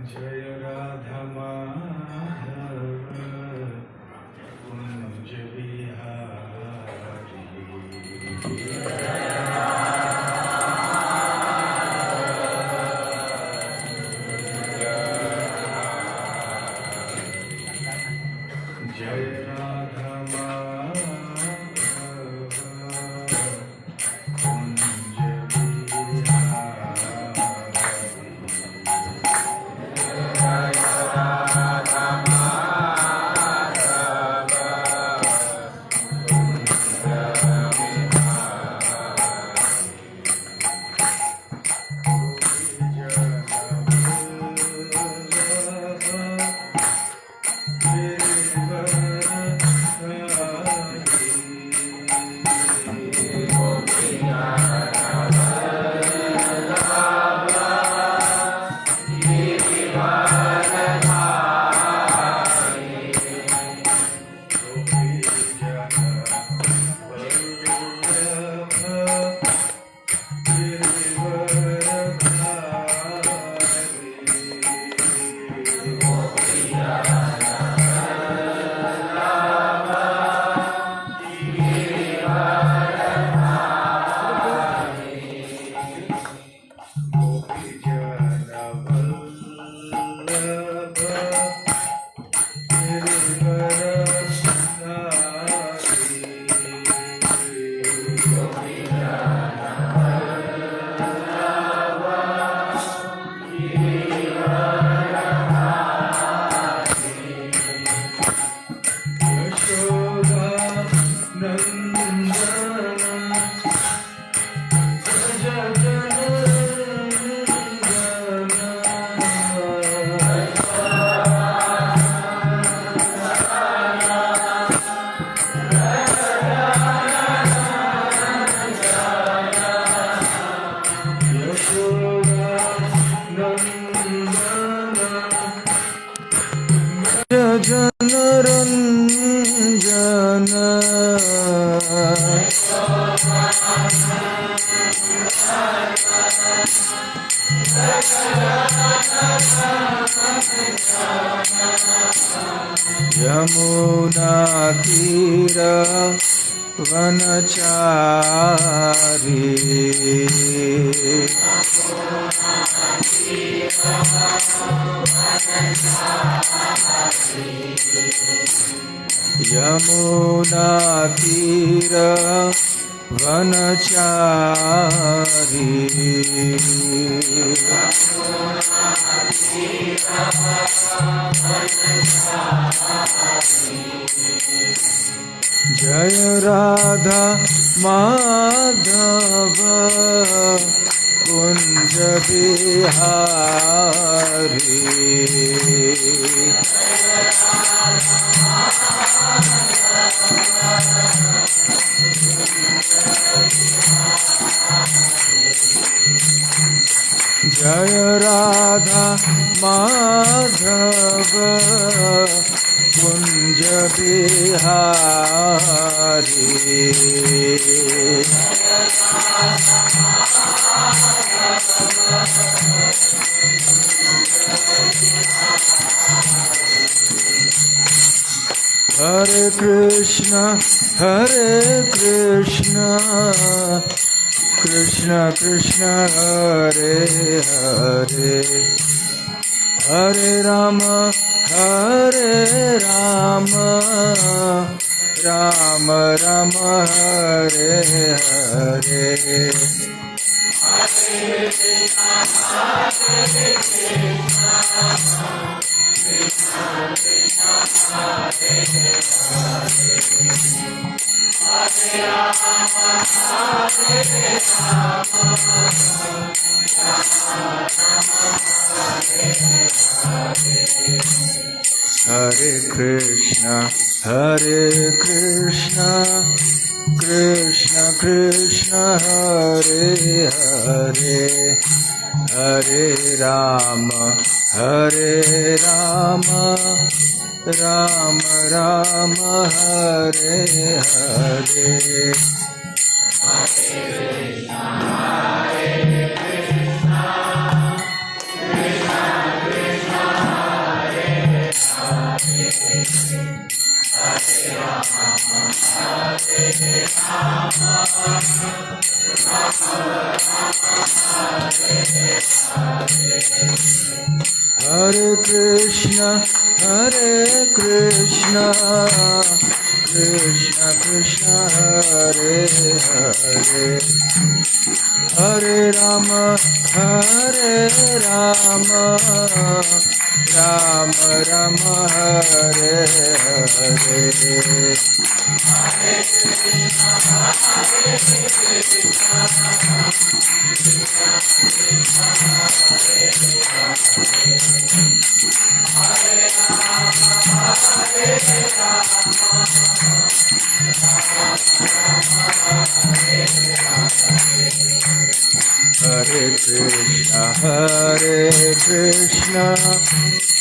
जय राधा माधव कुंज बिहारी। जय राधा माधव कुंज यमुना तीर वनचारी यमुना तीर वनचारी जय राधा माधव कुंज बिहारी। जय राधा माधव कुंज बिहारी। हरे कृष्ण कृष्ण कृष्ण हरे हरे, हरे राम राम राम हरे हरे। हरे कृष्ण कृष्ण कृष्ण हरे हरे, हरे राम राम राम हरे हरे। हरे Krishna Hare Krishna, Krishna Krishna, Hare Hare, Hare Rama, Rama Rama, Hare Hare. Hare Krishna,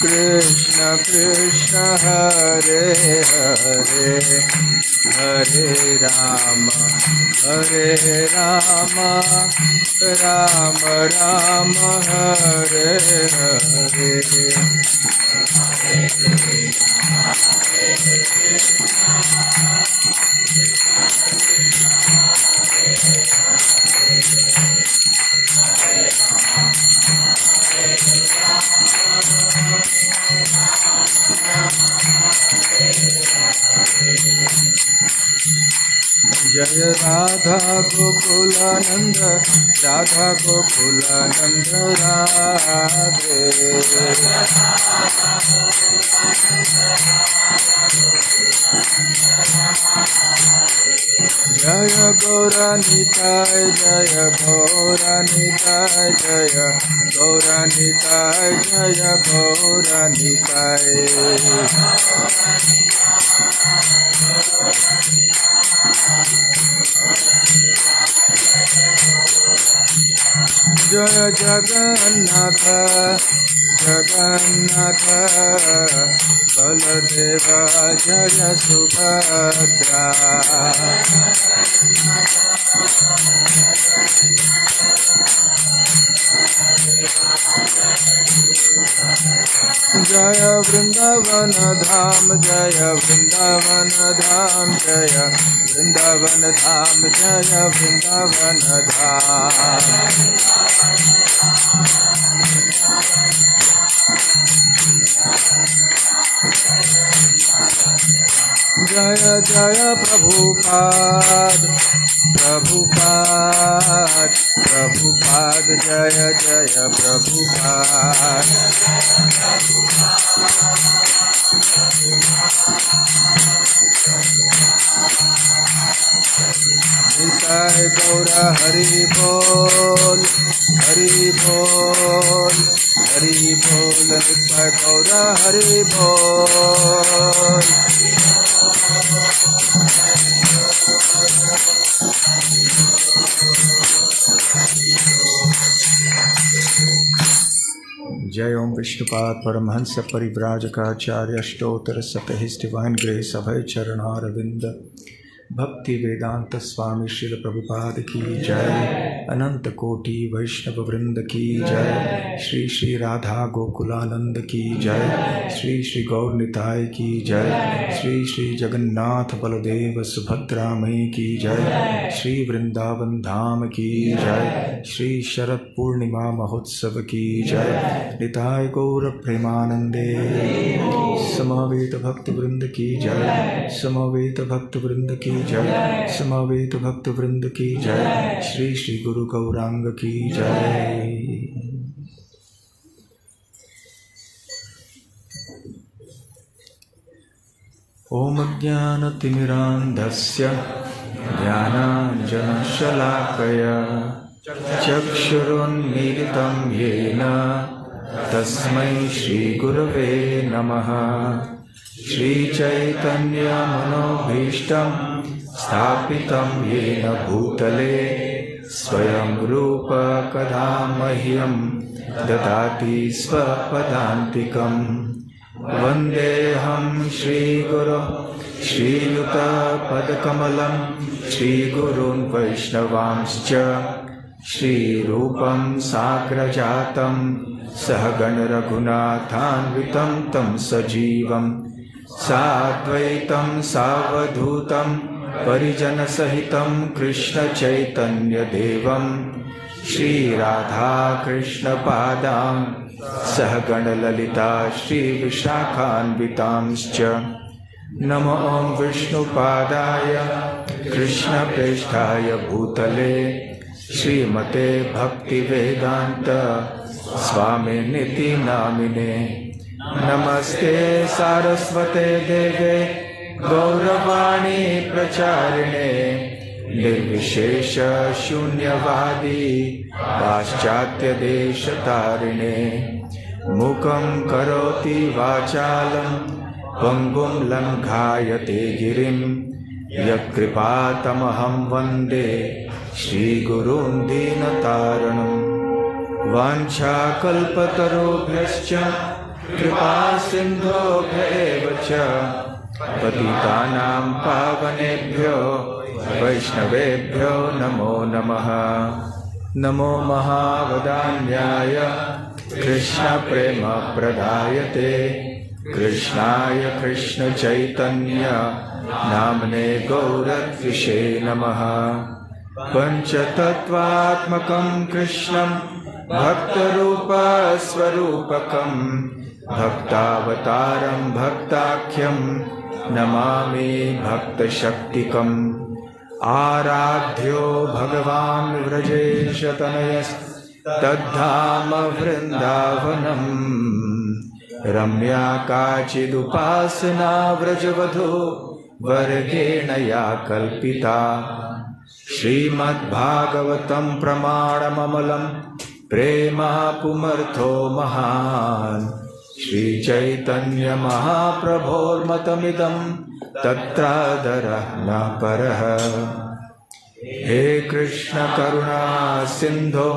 Krishna Krishna, Hare Hare, Hare Rama, Rama Rama, Hare Hare. Jai Radha Gokulanand, Radha Gokulanand Radhe. Jaya Gauranitai, Jaya Gauranitai, Jaya Gauranitai, Jaya Gauranitai. Jaya Jagannatha, Jagannatha, Baladeva, Jaya Subhadra. Jaya Vrindavana Dham, Jaya Vrindavana Dham, Jaya Vrindavana Dham, Jaya Vrindavana Dham. Jaya Jaya Prabhupada, Prabhupada, Prabhupada, Jaya Jaya Prabhupada. Nitai Gaura Hari Bol, Hari Bol, Hari Bol, Nitai Gaura Hari Bol. Jai Om Vishnupada Paramhansa Parivrajakaacharya Ashtottara Sapahis Divine Grace Abhay Charanaravinda Bhakti Vedanta Swami Srila Prabhupada Ki Jai, Ananta Koti Vaishnava Vrinda Ki Jai, Shri Shri Radha Gokulananda Ki Jai, Shri Shri Gaur Nitai Ki Jai, Shri Shri Jagannath Baladeva Subhadra Mai Ki Jai, Shri Vrindavan Dham Ki Jai, Shri Sharat Purnima Mahotsav Ki Jai, Nitai Gaura Premanande, Samaveta Bhakti Vrinda Ki Jai, Samaveta Bhakti Vrinda Ki Jai, Samaveta Bhakti Vrinda Ki Jai, Shri Shri Guru Gauranga Ki Jai. Om Jnanatimmirandhasya Jnananjanashalakaya Chakshurunmilitam Yena Tasmai Shri Gurave Namaha. Shri Chaitanya Manobhishtam Sthapitam Yena Bhutale Swayam Rupa Kadamahyam Dadati Svapadantikam. Vandeham Shri Guru Shri Yuta Padakamalam Shri Gurun Vaishnavamscha Shri Rupam Sagrajatam Sahagan Raghunathanvitam Tam Sajivam साद्वैतं सावधूतं परिजनसहितं कृष्णचैतन्यदेवं श्रीराधाकृष्णपादां सहगणललिता श्रीविशाखान्वितांश्च नमो ॐ विष्णुपादाय कृष्णप्रेष्ठाय भूतले श्रीमते भक्तिवेदान्त स्वामिनिति नामिने नमस्ते सारस्वते देवे गौरवाणी प्रचारिणे निर्विशेष शून्यवादी पाश्चात्यदेशतारिणे मूकं करोति वाचालं पंगुं लङ्घायते गिरिं यत्कृपातमहं वन्दे श्रीगुरुं दीनतारिणम् वाञ्छाकल्पतरुभ्यश्च कृपासिन्धुभ्येव च पतितानां पावनेभ्यो वैष्णवेभ्यो नमो नमः। नमो महावदान्याय कृष्णप्रेमप्रदायते कृष्णाय कृष्णचैतन्य नाम्ने गौरद्विषे नमः। पञ्चतत्त्वात्मकं कृष्णं भक्तरूपस्वरूपकं भक्तावतारं भक्ताख्यं नमामि भक्तशक्तिकम्। आराध्यो भगवान् व्रजेशतनयस्तद्धाम वृन्दावनम् रम्या काचिदुपासना व्रजवधू वर्गेण या कल्पिता। श्रीमद्भागवतं प्रमाणममलं प्रेमापुमर्थो महान् श्रीचैतन्यमहाप्रभोर्मतमिदं तत्रादरः न परः। हे कृष्ण करुणा सिन्धो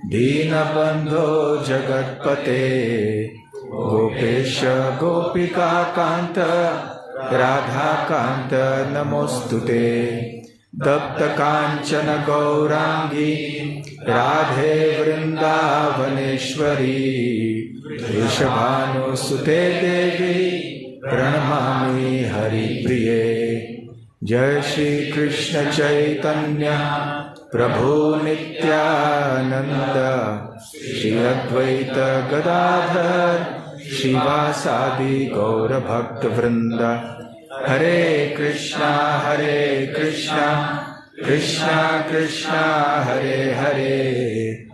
दीनबन्धो जगत्पते गोपेश गोपिकान्त राधाकान्त नमोऽस्तुते। तप्तकाञ्चन गौरांगी राधे वृन्दावनेश्वरी वृषभानुसुते देवी प्रणमामि हरिप्रिये। जय श्री कृष्ण चैतन्य प्रभु नित्यानंद श्री अद्वैत गदाधर श्रीवासादि गौर भक्त वृंद। हरे कृष्णा कृष्णा कृष्णा हरे हरे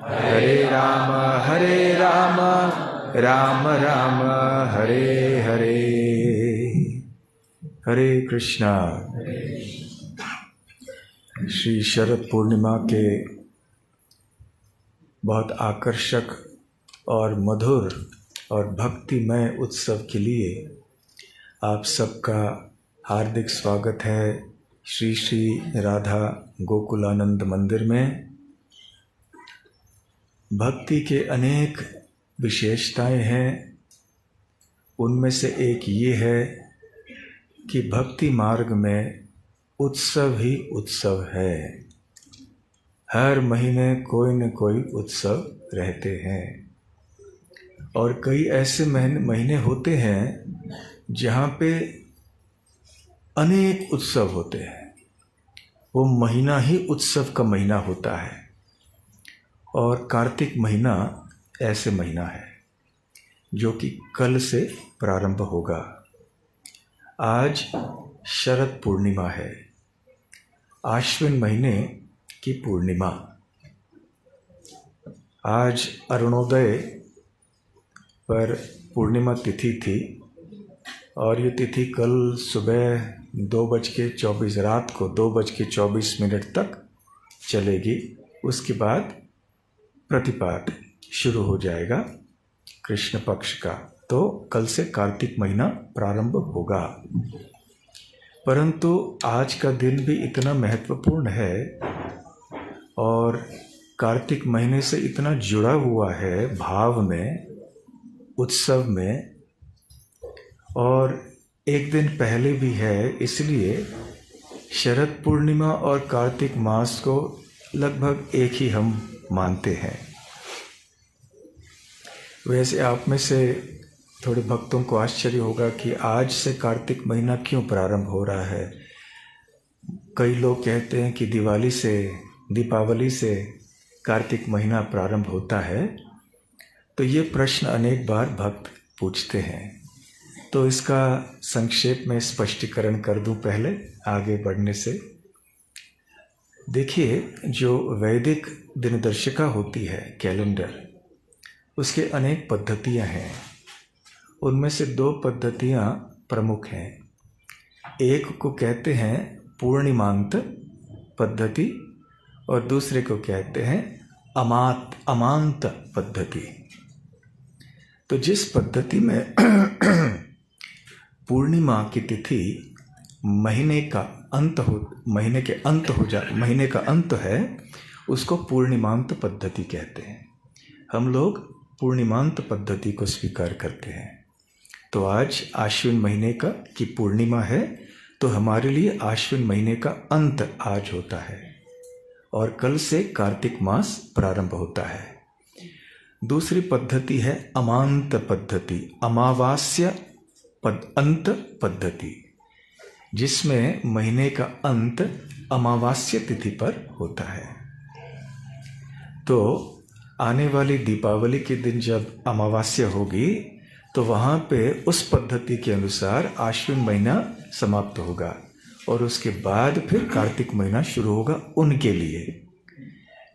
हरे राम राम राम हरे हरे। हरे कृष्णा। श्री शरद पूर्णिमा के बहुत आकर्षक और मधुर और भक्तिमय उत्सव के लिए आप सबका हार्दिक स्वागत है श्री श्री राधा गोकुलानंद मंदिर में। भक्ति के अनेक विशेषताएं हैं। उनमें से एक ये है कि भक्ति मार्ग में उत्सव ही उत्सव है। हर महीने कोई न कोई उत्सव रहते हैं और कई ऐसे महीने होते हैं जहाँ पे अनेक उत्सव होते हैं। वो महीना ही उत्सव का महीना होता है और कार्तिक महीना ऐसे महीना है जो कि कल से प्रारंभ होगा। आज शरद पूर्णिमा है, आश्विन महीने की पूर्णिमा। आज अरुणोदय पर पूर्णिमा तिथि थी और ये तिथि कल सुबह 2:24 रात को 2:24 तक चलेगी। उसके बाद प्रतिपाद शुरू हो जाएगा कृष्ण पक्ष का। तो कल से कार्तिक महीना प्रारंभ होगा। परंतु आज का दिन भी इतना महत्वपूर्ण है और कार्तिक महीने से इतना जुड़ा हुआ है भाव में, उत्सव में, और एक दिन पहले भी है। इसलिए शरद पूर्णिमा और कार्तिक मास को लगभग एक ही हम मानते हैं। वैसे आप में से थोड़े भक्तों को आश्चर्य होगा कि आज से कार्तिक महीना क्यों प्रारंभ हो रहा है। कई लोग कहते हैं कि दीपावली से कार्तिक महीना प्रारंभ होता है। तो ये प्रश्न अनेक बार भक्त पूछते हैं, तो इसका संक्षेप में स्पष्टीकरण कर दूं पहले आगे बढ़ने से। देखिए, जो वैदिक दिनदर्शिका होती है, कैलेंडर, उसके अनेक पद्धतियां हैं। उनमें से 2 पद्धतियां प्रमुख हैं। एक को कहते हैं पूर्णिमांत पद्धति और दूसरे को कहते हैं अमांत पद्धति। तो जिस पद्धति में पूर्णिमा की तिथि महीने का अंत है, उसको पूर्णिमांत पद्धति कहते हैं। हम लोग पूर्णिमांत पद्धति को स्वीकार करते हैं। तो आज आश्विन महीने की पूर्णिमा है, तो हमारे लिए आश्विन महीने का अंत आज होता है और कल से कार्तिक मास प्रारंभ होता है। दूसरी पद्धति है अमांत पद्धति, अमावास्या अंत पद्धति, जिसमें महीने का अंत अमावास्या तिथि पर होता है। तो आने वाली दीपावली के दिन जब अमावास्या होगी, तो वहाँ पे उस पद्धति के अनुसार आश्विन महीना समाप्त होगा और उसके बाद फिर कार्तिक महीना शुरू होगा उनके लिए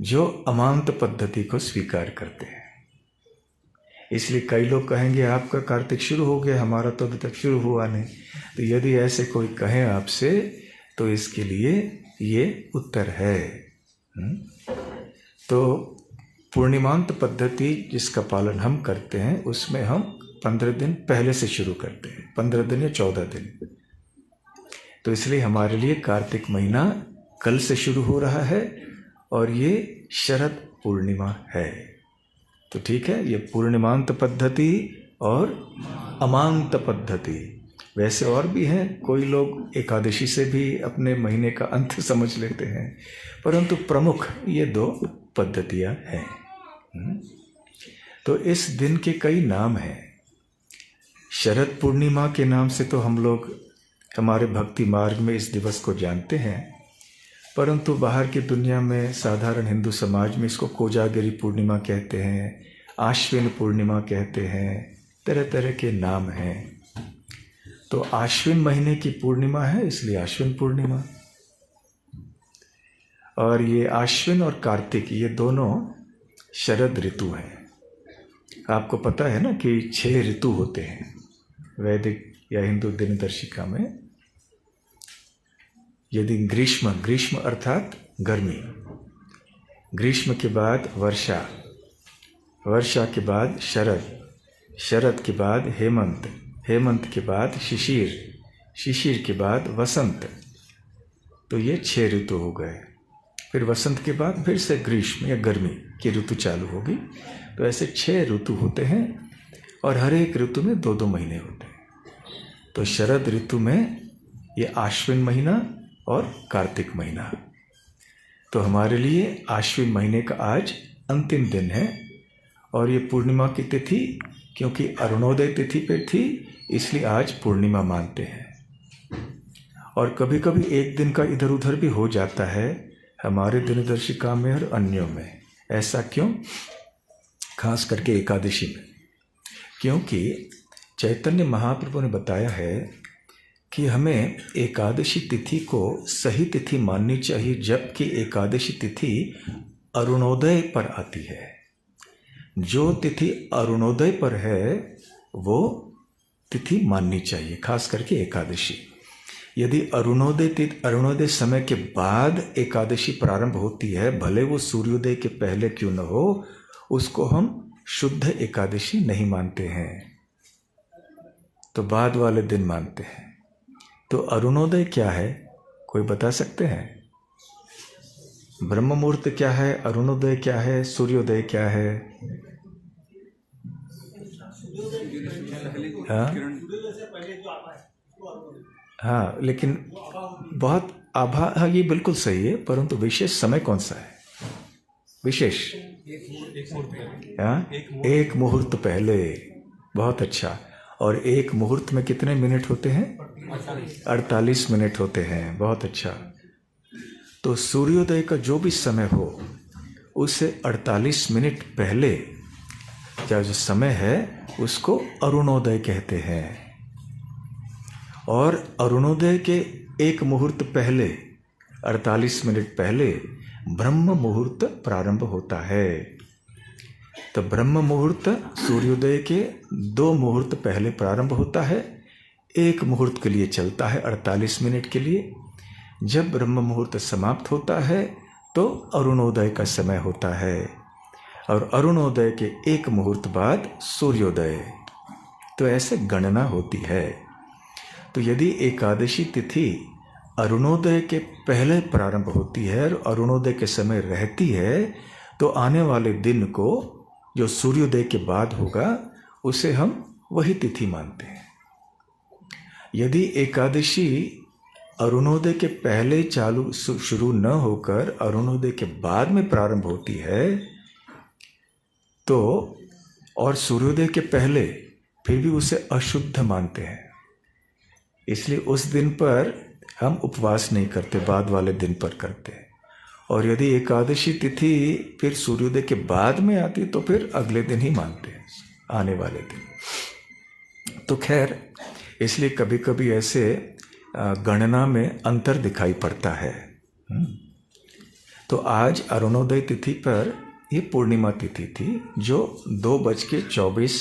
जो अमांत पद्धति को स्वीकार करते हैं। इसलिए कई लोग कहेंगे आपका कार्तिक शुरू हो गया, हमारा तो अभी तक शुरू हुआ नहीं। तो यदि ऐसे कोई कहे आपसे, तो इसके लिए ये उत्तर है। तो पूर्णिमांत पद्धति जिसका पालन हम करते हैं, उसमें हम 15 दिन पहले से शुरू करते हैं, 15 दिन या 14 दिन। तो इसलिए हमारे लिए कार्तिक महीना कल से शुरू हो रहा है और ये शरद पूर्णिमा है। तो ठीक है, ये पूर्णिमांत पद्धति और अमांत पद्धति। वैसे और भी हैं, कोई लोग एकादशी से भी अपने महीने का अंत समझ लेते हैं, परंतु प्रमुख ये 2 पद्धतियां हैं। तो इस दिन के कई नाम हैं। शरद पूर्णिमा के नाम से तो हम लोग हमारे भक्ति मार्ग में इस दिवस को जानते हैं, परंतु बाहर की दुनिया में साधारण हिंदू समाज में इसको कोजागिरी पूर्णिमा कहते हैं, आश्विन पूर्णिमा कहते हैं, तरह तरह के नाम हैं। तो आश्विन महीने की पूर्णिमा है, इसलिए आश्विन पूर्णिमा। और ये आश्विन और कार्तिक ये दोनों शरद ऋतु हैं। आपको पता है ना कि 6 ऋतु होते हैं वैदिक या हिंदू दिनदर्शिका में। यदि ग्रीष्म अर्थात गर्मी, ग्रीष्म के बाद वर्षा, वर्षा के बाद शरद, शरद के बाद हेमंत, हेमंत के बाद शिशिर, शिशिर के बाद वसंत। तो ये 6 ऋतु हो गए। फिर वसंत के बाद फिर से ग्रीष्म या गर्मी की ऋतु चालू होगी। तो ऐसे 6 ऋतु होते हैं और हर एक ऋतु में 2-2 महीने होते हैं। तो शरद ऋतु में ये आश्विन महीना और कार्तिक महीना। तो हमारे लिए आश्विन महीने का आज अंतिम दिन है और ये पूर्णिमा की तिथि, क्योंकि अरुणोदय तिथि पे थी, इसलिए आज पूर्णिमा मानते हैं। और कभी कभी एक दिन का इधर उधर भी हो जाता है हमारे दिनदर्शिका में और अन्यों में। ऐसा क्यों? खास करके एकादशी में, क्योंकि चैतन्य महाप्रभु ने बताया है कि हमें एकादशी तिथि को सही तिथि माननी चाहिए, जबकि एकादशी तिथि अरुणोदय पर आती है। जो तिथि अरुणोदय पर है वो तिथि माननी चाहिए, खास करके एकादशी। यदि अरुणोदय समय के बाद एकादशी प्रारंभ होती है, भले वो सूर्योदय के पहले क्यों न हो, उसको हम शुद्ध एकादशी नहीं मानते हैं, तो बाद वाले दिन मानते हैं। तो अरुणोदय क्या है, कोई बता सकते हैं? ब्रह्म मुहूर्त क्या है, अरुणोदय क्या है, सूर्योदय क्या है? हाँ, लेकिन बहुत आभा, हाँ ये बिल्कुल सही है, परंतु विशेष समय कौन सा है? विशेष एक मुहूर्त पहले। बहुत अच्छा। और एक मुहूर्त में कितने मिनट होते हैं? 48 मिनट होते हैं। बहुत अच्छा। तो सूर्योदय का जो भी समय हो उससे 48 मिनट पहले जो समय है उसको अरुणोदय कहते हैं। और अरुणोदय के एक मुहूर्त पहले 48 मिनट पहले ब्रह्म मुहूर्त प्रारंभ होता है। तो ब्रह्म मुहूर्त सूर्योदय के 2 मुहूर्त पहले प्रारंभ होता है, एक मुहूर्त के लिए चलता है 48 मिनट के लिए। जब ब्रह्म मुहूर्त समाप्त होता है तो अरुणोदय का समय होता है, और अरुणोदय के एक मुहूर्त बाद सूर्योदय। तो ऐसे गणना होती है। तो यदि एकादशी तिथि अरुणोदय के पहले प्रारंभ होती है और अरुणोदय के समय रहती है, तो आने वाले दिन को जो सूर्योदय के बाद होगा उसे हम वही तिथि मानते हैं। यदि एकादशी अरुणोदय के पहले शुरू न होकर अरुणोदय के बाद में प्रारंभ होती है तो, और सूर्योदय के पहले, फिर भी उसे अशुद्ध मानते हैं। इसलिए उस दिन पर हम उपवास नहीं करते, बाद वाले दिन पर करते हैं। और यदि एकादशी तिथि फिर सूर्योदय के बाद में आती तो फिर अगले दिन ही मानते हैं, आने वाले दिन। तो खैर, इसलिए कभी कभी ऐसे गणना में अंतर दिखाई पड़ता है। तो आज अरुणोदय तिथि पर, ये पूर्णिमा तिथि थी जो 2:24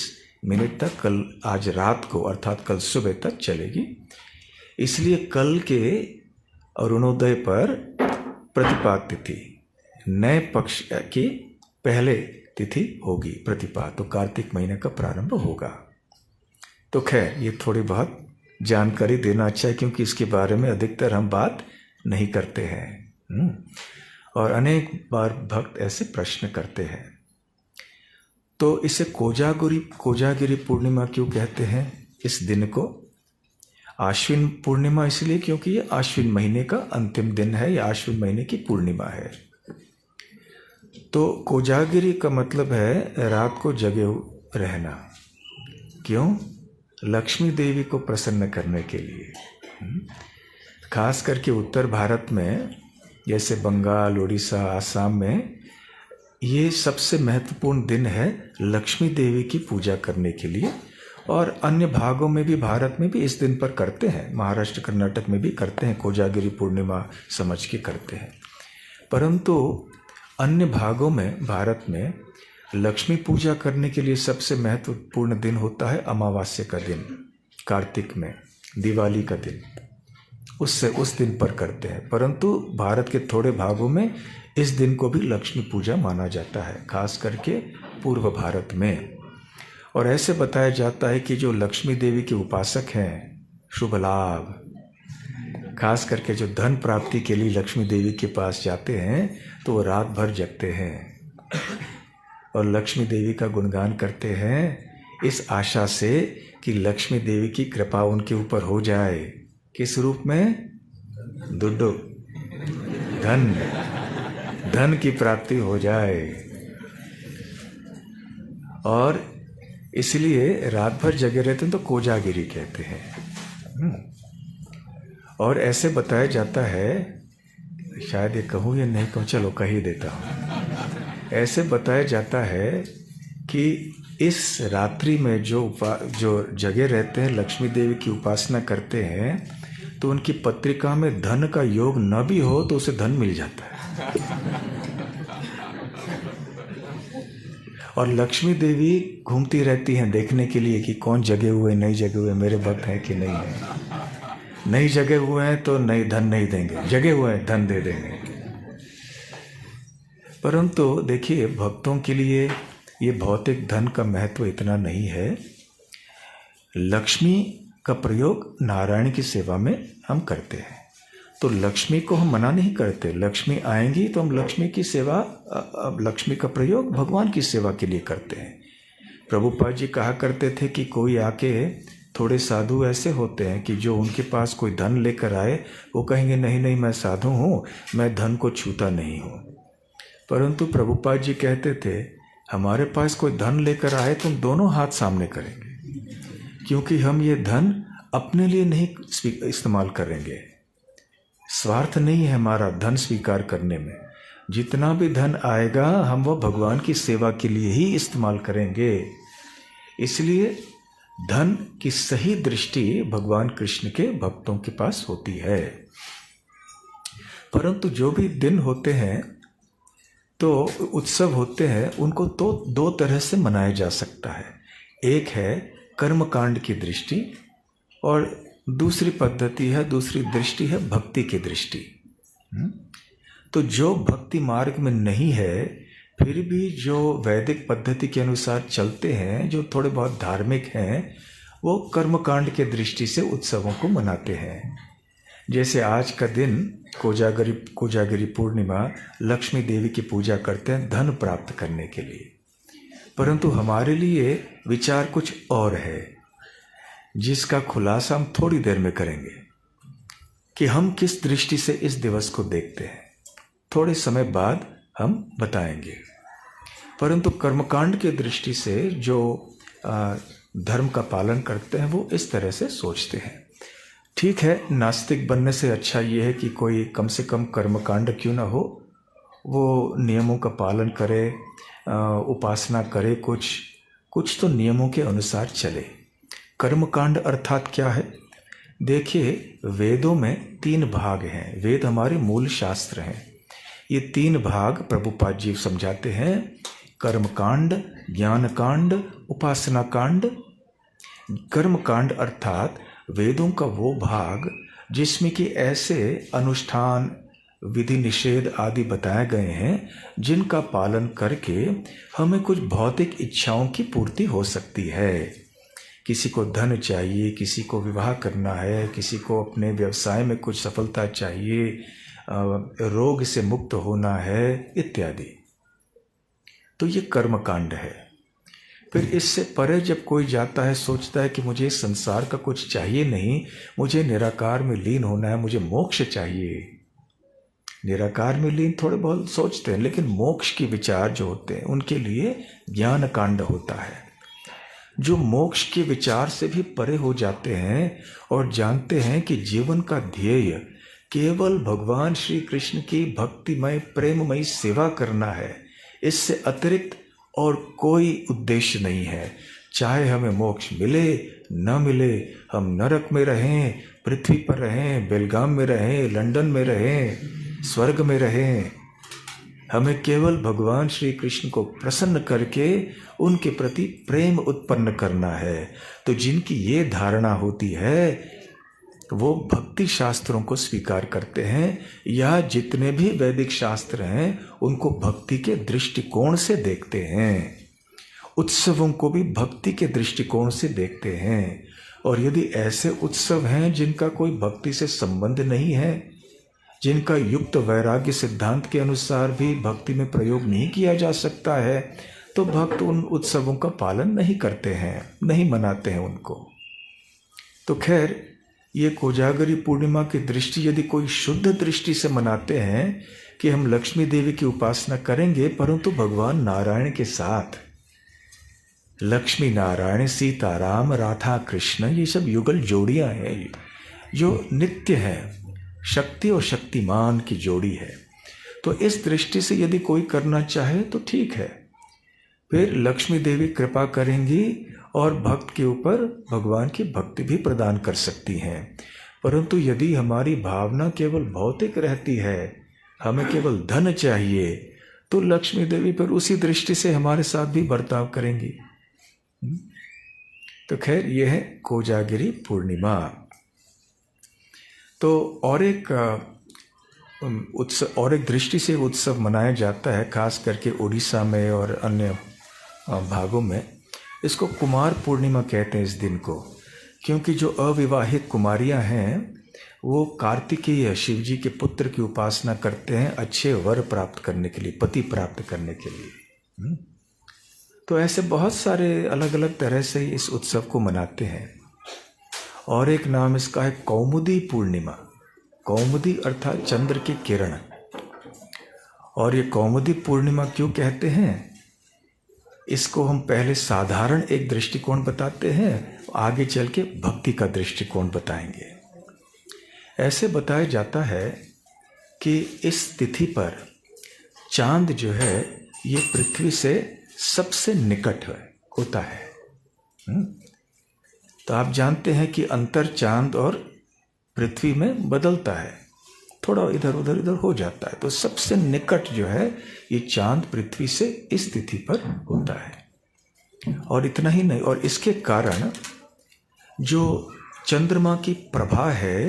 तक, कल आज रात को अर्थात कल सुबह तक चलेगी। इसलिए कल के अरुणोदय पर प्रतिपाद तिथि, नए पक्ष की पहले तिथि होगी प्रतिपाद, तो कार्तिक महीने का प्रारंभ होगा। तो खैर, ये थोड़ी बहुत जानकारी देना अच्छा है, क्योंकि इसके बारे में अधिकतर हम बात नहीं करते हैं। और अनेक बार भक्त ऐसे प्रश्न करते हैं। तो इसे कोजागिरी पूर्णिमा क्यों कहते हैं? इस दिन को आश्विन पूर्णिमा इसलिए क्योंकि ये आश्विन महीने का अंतिम दिन है, या आश्विन महीने की पूर्णिमा है। तो कोजागिरी का मतलब है रात को जगे रहना। क्यों? लक्ष्मी देवी को प्रसन्न करने के लिए। खास करके उत्तर भारत में, जैसे बंगाल, उड़ीसा, आसाम में, ये सबसे महत्वपूर्ण दिन है लक्ष्मी देवी की पूजा करने के लिए। और अन्य भागों में भी, भारत में भी इस दिन पर करते हैं, महाराष्ट्र कर्नाटक में भी करते हैं, कोजागिरी पूर्णिमा समझ के करते हैं। परंतु अन्य भागों में, भारत में लक्ष्मी पूजा करने के लिए सबसे महत्वपूर्ण दिन होता है अमावस्या का दिन, कार्तिक में दिवाली का दिन, उस दिन पर करते हैं। परंतु भारत के थोड़े भागों में इस दिन को भी लक्ष्मी पूजा माना जाता है, खास करके पूर्व भारत में। और ऐसे बताया जाता है कि जो लक्ष्मी देवी के उपासक हैं, शुभ लाभ, खास करके जो धन प्राप्ति के लिए लक्ष्मी देवी के पास जाते हैं, तो वो रात भर जगते हैं और लक्ष्मी देवी का गुणगान करते हैं, इस आशा से कि लक्ष्मी देवी की कृपा उनके ऊपर हो जाए। किस रूप में? दुड्डो, धन की प्राप्ति हो जाए। और इसलिए रात भर जगे रहते हैं, तो कोजागिरी कहते हैं। और ऐसे बताया जाता है, शायद ये कहूँ या नहीं कहूँ, चलो कह ही देता हूँ। ऐसे बताया जाता है कि इस रात्रि में जो जगे रहते हैं, लक्ष्मी देवी की उपासना करते हैं, तो उनकी पत्रिका में धन का योग न भी हो तो उसे धन मिल जाता है। और लक्ष्मी देवी घूमती रहती हैं देखने के लिए कि कौन जगे हुए, नहीं जगे हुए, मेरे भक्त हैं कि नहीं है। नहीं जगे हुए हैं तो नहीं, धन नहीं देंगे, जगे हुए हैं धन दे देंगे। परंतु देखिए, भक्तों के लिए ये भौतिक धन का महत्व इतना नहीं है। लक्ष्मी का प्रयोग नारायण की सेवा में हम करते हैं, तो लक्ष्मी को हम मना नहीं करते। लक्ष्मी आएंगी तो हम लक्ष्मी की सेवा, लक्ष्मी का प्रयोग भगवान की सेवा के लिए करते हैं। प्रभुपाद जी कहा करते थे कि कोई आके, थोड़े साधु ऐसे होते हैं कि जो उनके पास कोई धन लेकर आए, वो कहेंगे नहीं नहीं मैं साधु हूँ, मैं धन को छूता नहीं हूँ। परंतु प्रभुपाद जी कहते थे, हमारे पास कोई धन लेकर आए तो हम दोनों हाथ सामने करेंगे, क्योंकि हम ये धन अपने लिए नहीं इस्तेमाल करेंगे। स्वार्थ नहीं है हमारा धन स्वीकार करने में। जितना भी धन आएगा हम वो भगवान की सेवा के लिए ही इस्तेमाल करेंगे। इसलिए धन की सही दृष्टि भगवान कृष्ण के भक्तों के पास होती है। परंतु जो भी दिन होते हैं तो उत्सव होते हैं, उनको तो दो तरह से मनाया जा सकता है। एक है कर्मकांड की दृष्टि और दूसरी पद्धति है, दूसरी दृष्टि है भक्ति की दृष्टि। तो जो भक्ति मार्ग में नहीं है फिर भी जो वैदिक पद्धति के अनुसार चलते हैं, जो थोड़े बहुत धार्मिक हैं, वो कर्मकांड के दृष्टि से उत्सवों को मनाते हैं। जैसे आज का दिन कोजागरी पूर्णिमा लक्ष्मी देवी की पूजा करते हैं धन प्राप्त करने के लिए। परंतु हमारे लिए विचार कुछ और है, जिसका खुलासा हम थोड़ी देर में करेंगे कि हम किस दृष्टि से इस दिवस को देखते हैं। थोड़े समय बाद हम बताएंगे। परंतु कर्मकांड की दृष्टि से जो धर्म का पालन करते हैं वो इस तरह से सोचते हैं। ठीक है, नास्तिक बनने से अच्छा ये है कि कोई कम से कम कर्मकांड क्यों ना हो, वो नियमों का पालन करे, उपासना करे, कुछ तो नियमों के अनुसार चले। कर्मकांड अर्थात क्या है? देखिए, वेदों में 3 भाग हैं। वेद हमारे मूल शास्त्र हैं। ये 3 भाग प्रभुपाद जी समझाते हैं: कर्मकांड, ज्ञान कांड, उपासना कांड। कर्मकांड अर्थात वेदों का वो भाग जिसमें कि ऐसे अनुष्ठान, विधि निषेध आदि बताए गए हैं जिनका पालन करके हमें कुछ भौतिक इच्छाओं की पूर्ति हो सकती है। किसी को धन चाहिए, किसी को विवाह करना है, किसी को अपने व्यवसाय में कुछ सफलता चाहिए, रोग से मुक्त होना है, इत्यादि। तो ये कर्मकांड है। फिर इससे परे जब कोई जाता है, सोचता है कि मुझे संसार का कुछ चाहिए नहीं, मुझे निराकार में लीन होना है, मुझे मोक्ष चाहिए। निराकार में लीन थोड़े बहुत सोचते हैं, लेकिन मोक्ष के विचार जो होते हैं उनके लिए ज्ञान कांड होता है। जो मोक्ष के विचार से भी परे हो जाते हैं और जानते हैं कि जीवन का ध्येय केवल भगवान श्री कृष्ण की भक्तिमय प्रेममयी सेवा करना है, इससे अतिरिक्त और कोई उद्देश्य नहीं है। चाहे हमें मोक्ष मिले न मिले, हम नरक में रहें, पृथ्वी पर रहें, बेलगाम में रहें, लंदन में रहें, स्वर्ग में रहें, हमें केवल भगवान श्री कृष्ण को प्रसन्न करके उनके प्रति प्रेम उत्पन्न करना है। तो जिनकी ये धारणा होती है वो भक्ति शास्त्रों को स्वीकार करते हैं, या जितने भी वैदिक शास्त्र हैं उनको भक्ति के दृष्टिकोण से देखते हैं। उत्सवों को भी भक्ति के दृष्टिकोण से देखते हैं। और यदि ऐसे उत्सव हैं जिनका कोई भक्ति से संबंध नहीं है, जिनका युक्त वैराग्य सिद्धांत के अनुसार भी भक्ति में प्रयोग नहीं किया जा सकता है, तो भक्त उन उत्सवों का पालन नहीं करते हैं, नहीं मनाते हैं उनको। तो खैर, ये कोजागरी पूर्णिमा की दृष्टि यदि कोई शुद्ध दृष्टि से मनाते हैं कि हम लक्ष्मी देवी की उपासना करेंगे, परंतु भगवान नारायण के साथ, लक्ष्मी नारायण, सीताराम, राधा कृष्ण, ये सब युगल जोड़ियां हैं जो नित्य हैं, शक्ति और शक्तिमान की जोड़ी है। तो इस दृष्टि से यदि कोई करना चाहे तो ठीक है, फिर लक्ष्मी देवी कृपा करेंगी और भक्त के ऊपर भगवान की भक्ति भी प्रदान कर सकती हैं। परंतु यदि हमारी भावना केवल भौतिक रहती है, हमें केवल धन चाहिए, तो लक्ष्मी देवी फिर उसी दृष्टि से हमारे साथ भी बर्ताव करेंगी। तो खैर, यह है कोजागिरी पूर्णिमा। तो और एक दृष्टि से उत्सव मनाया जाता है, खास करके उड़ीसा में और अन्य भागों में। इसको कुमार पूर्णिमा कहते हैं इस दिन को, क्योंकि जो अविवाहित कुमारियां हैं वो कार्तिकेय शिव जी के पुत्र की उपासना करते हैं अच्छे वर प्राप्त करने के लिए, पति प्राप्त करने के लिए। तो ऐसे बहुत सारे अलग अलग तरह से इस उत्सव को मनाते हैं। और एक नाम इसका है कौमुदी पूर्णिमा। कौमुदी अर्थात चंद्र की किरण। और ये कौमुदी पूर्णिमा क्यों कहते हैं, इसको हम पहले साधारण एक दृष्टिकोण बताते हैं आगे चल के भक्ति का दृष्टिकोण बताएंगे। ऐसे बताया जाता है कि इस तिथि पर चांद जो है ये पृथ्वी से सबसे निकट होता है। तो आप जानते हैं कि अंतर चांद और पृथ्वी में बदलता है, थोड़ा इधर उधर हो जाता है। तो सबसे निकट जो है ये चांद पृथ्वी से इस तिथि पर होता है। और इतना ही नहीं, और इसके कारण जो चंद्रमा की प्रभा है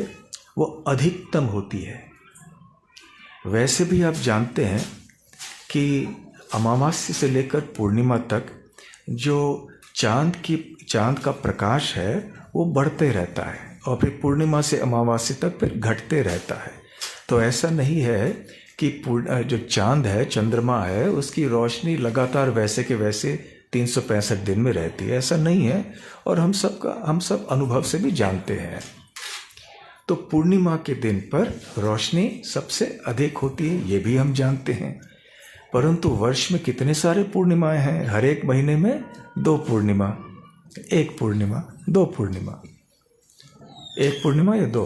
वो अधिकतम होती है। वैसे भी आप जानते हैं कि अमावस्या से लेकर पूर्णिमा तक जो चांद का प्रकाश है वो बढ़ते रहता है और फिर पूर्णिमा से अमावस्या तक फिर घटते रहता है। तो ऐसा नहीं है कि जो चांद है, चंद्रमा है, उसकी रोशनी लगातार वैसे के वैसे 365 दिन में रहती है, ऐसा नहीं है। और हम सब अनुभव से भी जानते हैं। तो पूर्णिमा के दिन पर रोशनी सबसे अधिक होती है, ये भी हम जानते हैं। परंतु वर्ष में कितने सारे पूर्णिमाएं हैं? हर एक महीने में 2 पूर्णिमा, 1 पूर्णिमा, 2 पूर्णिमा, 1 पूर्णिमा या 2,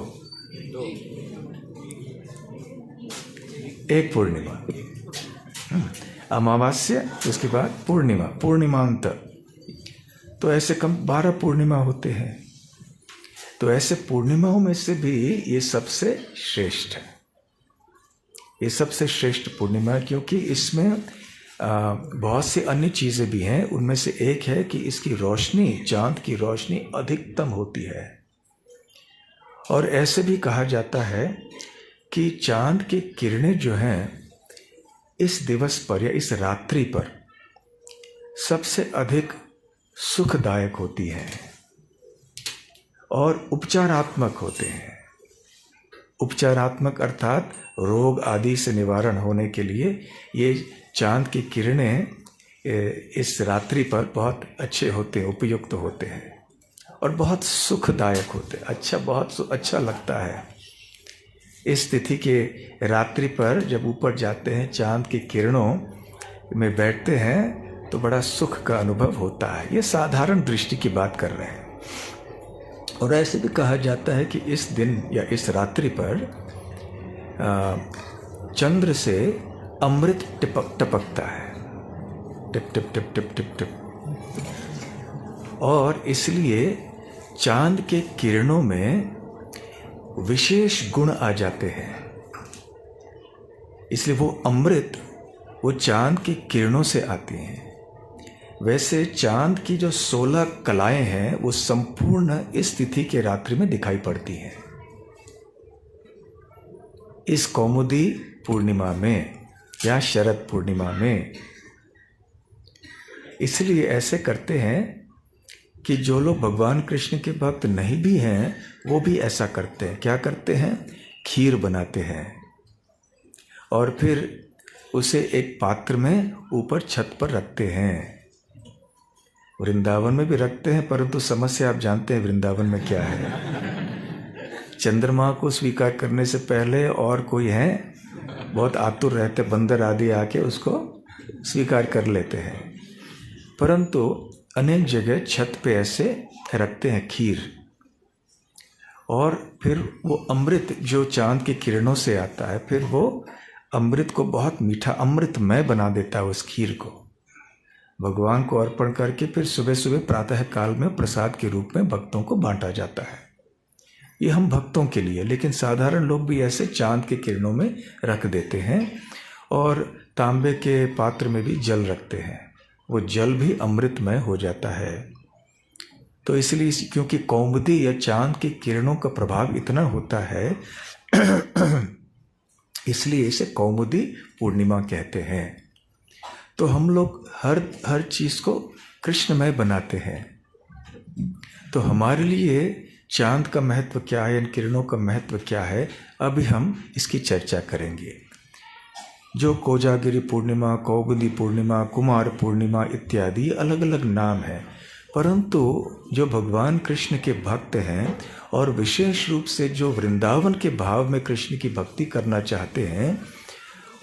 1 पूर्णिमा, अमावस्या, उसके बाद पूर्णिमा, पूर्णिमांत। तो ऐसे कम 12 पूर्णिमा होते हैं। तो ऐसे पूर्णिमाओं में से भी ये सबसे श्रेष्ठ है। ये सबसे श्रेष्ठ पूर्णिमा है क्योंकि इसमें बहुत सी अन्य चीज़ें भी हैं। उनमें से एक है कि इसकी रोशनी, चांद की रोशनी अधिकतम होती है। और ऐसे भी कहा जाता है कि चांद की किरणें जो हैं इस दिवस पर या इस रात्रि पर सबसे अधिक सुखदायक होती हैं और उपचारात्मक होते हैं। उपचारात्मक अर्थात रोग आदि से निवारण होने के लिए ये चांद की किरणें इस रात्रि पर बहुत अच्छे होते हैं, उपयुक्त होते हैं और बहुत सुखदायक होते हैं। बहुत अच्छा लगता है। इस तिथि के रात्रि पर जब ऊपर जाते हैं, चांद की किरणों में बैठते हैं तो बड़ा सुख का अनुभव होता है। ये साधारण दृष्टि की बात कर रहे हैं। और ऐसे भी कहा जाता है कि इस दिन या इस रात्रि पर चंद्र से अमृत टपकता है, tip tip tip tip tip tip. और इसलिए चांद के किरणों में विशेष गुण आ जाते हैं। इसलिए वो अमृत वो चांद की किरणों से आती हैं। वैसे चांद की जो 16 कलाएं हैं वो संपूर्ण इस तिथि के रात्रि में दिखाई पड़ती हैं, इस कौमुदी पूर्णिमा में या शरद पूर्णिमा में। इसलिए ऐसे करते हैं कि जो लोग भगवान कृष्ण के भक्त नहीं भी हैं वो भी ऐसा करते हैं। क्या करते हैं? खीर बनाते हैं और फिर उसे एक पात्र में ऊपर छत पर रखते हैं। वृंदावन में भी रखते हैं, परंतु समस्या आप जानते हैं वृंदावन में क्या है। चंद्रमा को स्वीकार करने से पहले और कोई है बहुत आतुर रहते, बंदर आदि आके उसको स्वीकार कर लेते हैं। परंतु अनेक जगह छत पे ऐसे रखते हैं खीर, और फिर वो अमृत जो चांद की किरणों से आता है, फिर वो अमृत को बहुत मीठा, अमृतमय बना देता है। उस खीर को भगवान को अर्पण करके फिर सुबह सुबह प्रातः काल में प्रसाद के रूप में भक्तों को बांटा जाता है। ये हम भक्तों के लिए, लेकिन साधारण लोग भी ऐसे चांद के किरणों में रख देते हैं। और तांबे के पात्र में भी जल रखते हैं, वो जल भी अमृतमय हो जाता है। तो इसलिए क्योंकि कौमुदी या चांद की किरणों का प्रभाव इतना होता है इसलिए इसे कौमुदी पूर्णिमा कहते हैं। तो हम लोग हर चीज़ को कृष्णमय बनाते हैं। तो हमारे लिए चांद का महत्व क्या है, इन किरणों का महत्व क्या है, अभी हम इसकी चर्चा करेंगे। जो कोजागिरी पूर्णिमा, कौमुदी पूर्णिमा, कुमार पूर्णिमा इत्यादि अलग अलग नाम हैं, परंतु जो भगवान कृष्ण के भक्त हैं और विशेष रूप से जो वृंदावन के भाव में कृष्ण की भक्ति करना चाहते हैं,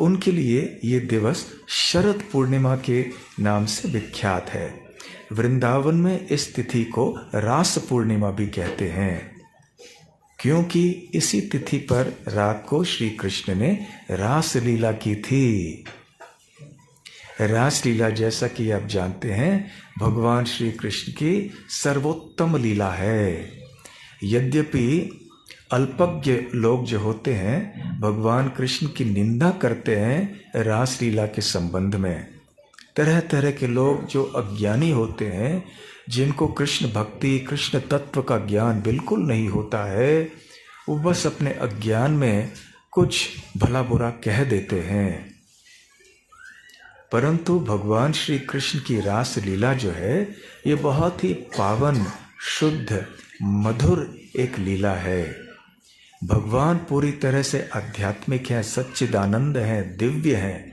उनके लिए ये दिवस शरद पूर्णिमा के नाम से विख्यात है। वृंदावन में इस तिथि को रास पूर्णिमा भी कहते हैं, क्योंकि इसी तिथि पर रात को श्री कृष्ण ने रास लीला की थी। रास लीला, जैसा कि आप जानते हैं, भगवान श्री कृष्ण की सर्वोत्तम लीला है। यद्यपि अल्पज्ञ लोग जो होते हैं भगवान कृष्ण की निंदा करते हैं रास लीला के संबंध में। तरह तरह के लोग जो अज्ञानी होते हैं, जिनको कृष्ण भक्ति, कृष्ण तत्व का ज्ञान बिल्कुल नहीं होता है, वो बस अपने अज्ञान में कुछ भला बुरा कह देते हैं। परंतु भगवान श्री कृष्ण की रास लीला जो है, ये बहुत ही पावन, शुद्ध, मधुर एक लीला है। भगवान पूरी तरह से आध्यात्मिक हैं, सच्चिदानंद हैं, दिव्य हैं।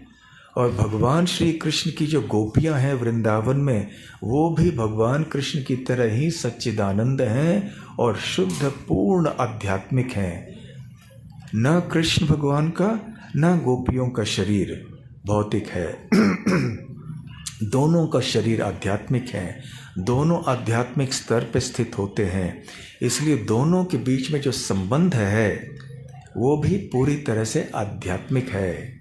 और भगवान श्री कृष्ण की जो गोपियां हैं वृंदावन में, वो भी भगवान कृष्ण की तरह ही सच्चिदानंद हैं और शुद्ध पूर्ण आध्यात्मिक हैं। न कृष्ण भगवान का न गोपियों का शरीर भौतिक है। दोनों का शरीर आध्यात्मिक है, दोनों आध्यात्मिक स्तर पर स्थित होते हैं। इसलिए दोनों के बीच में जो संबंध है वो भी पूरी तरह से आध्यात्मिक है।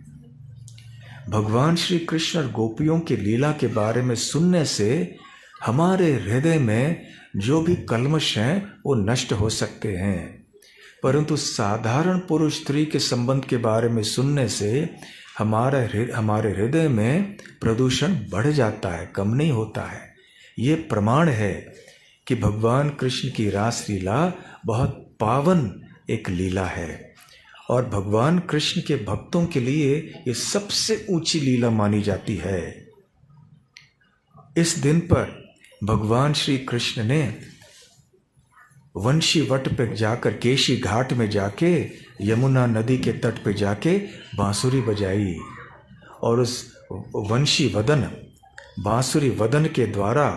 भगवान श्री कृष्ण और गोपियों की लीला के बारे में सुनने से हमारे हृदय में जो भी कल्मश हैं वो नष्ट हो सकते हैं, परंतु साधारण पुरुष स्त्री के संबंध के बारे में सुनने से हमारे हृदय में प्रदूषण बढ़ जाता है, कम नहीं होता है। ये प्रमाण है कि भगवान कृष्ण की रास लीला बहुत पावन एक लीला है और भगवान कृष्ण के भक्तों के लिए ये सबसे ऊंची लीला मानी जाती है। इस दिन पर भगवान श्री कृष्ण ने वंशी वट पे जाकर, केशी घाट में जाके, यमुना नदी के तट पे जाके बांसुरी बजाई और उस वंशी वदन, बांसुरी वदन के द्वारा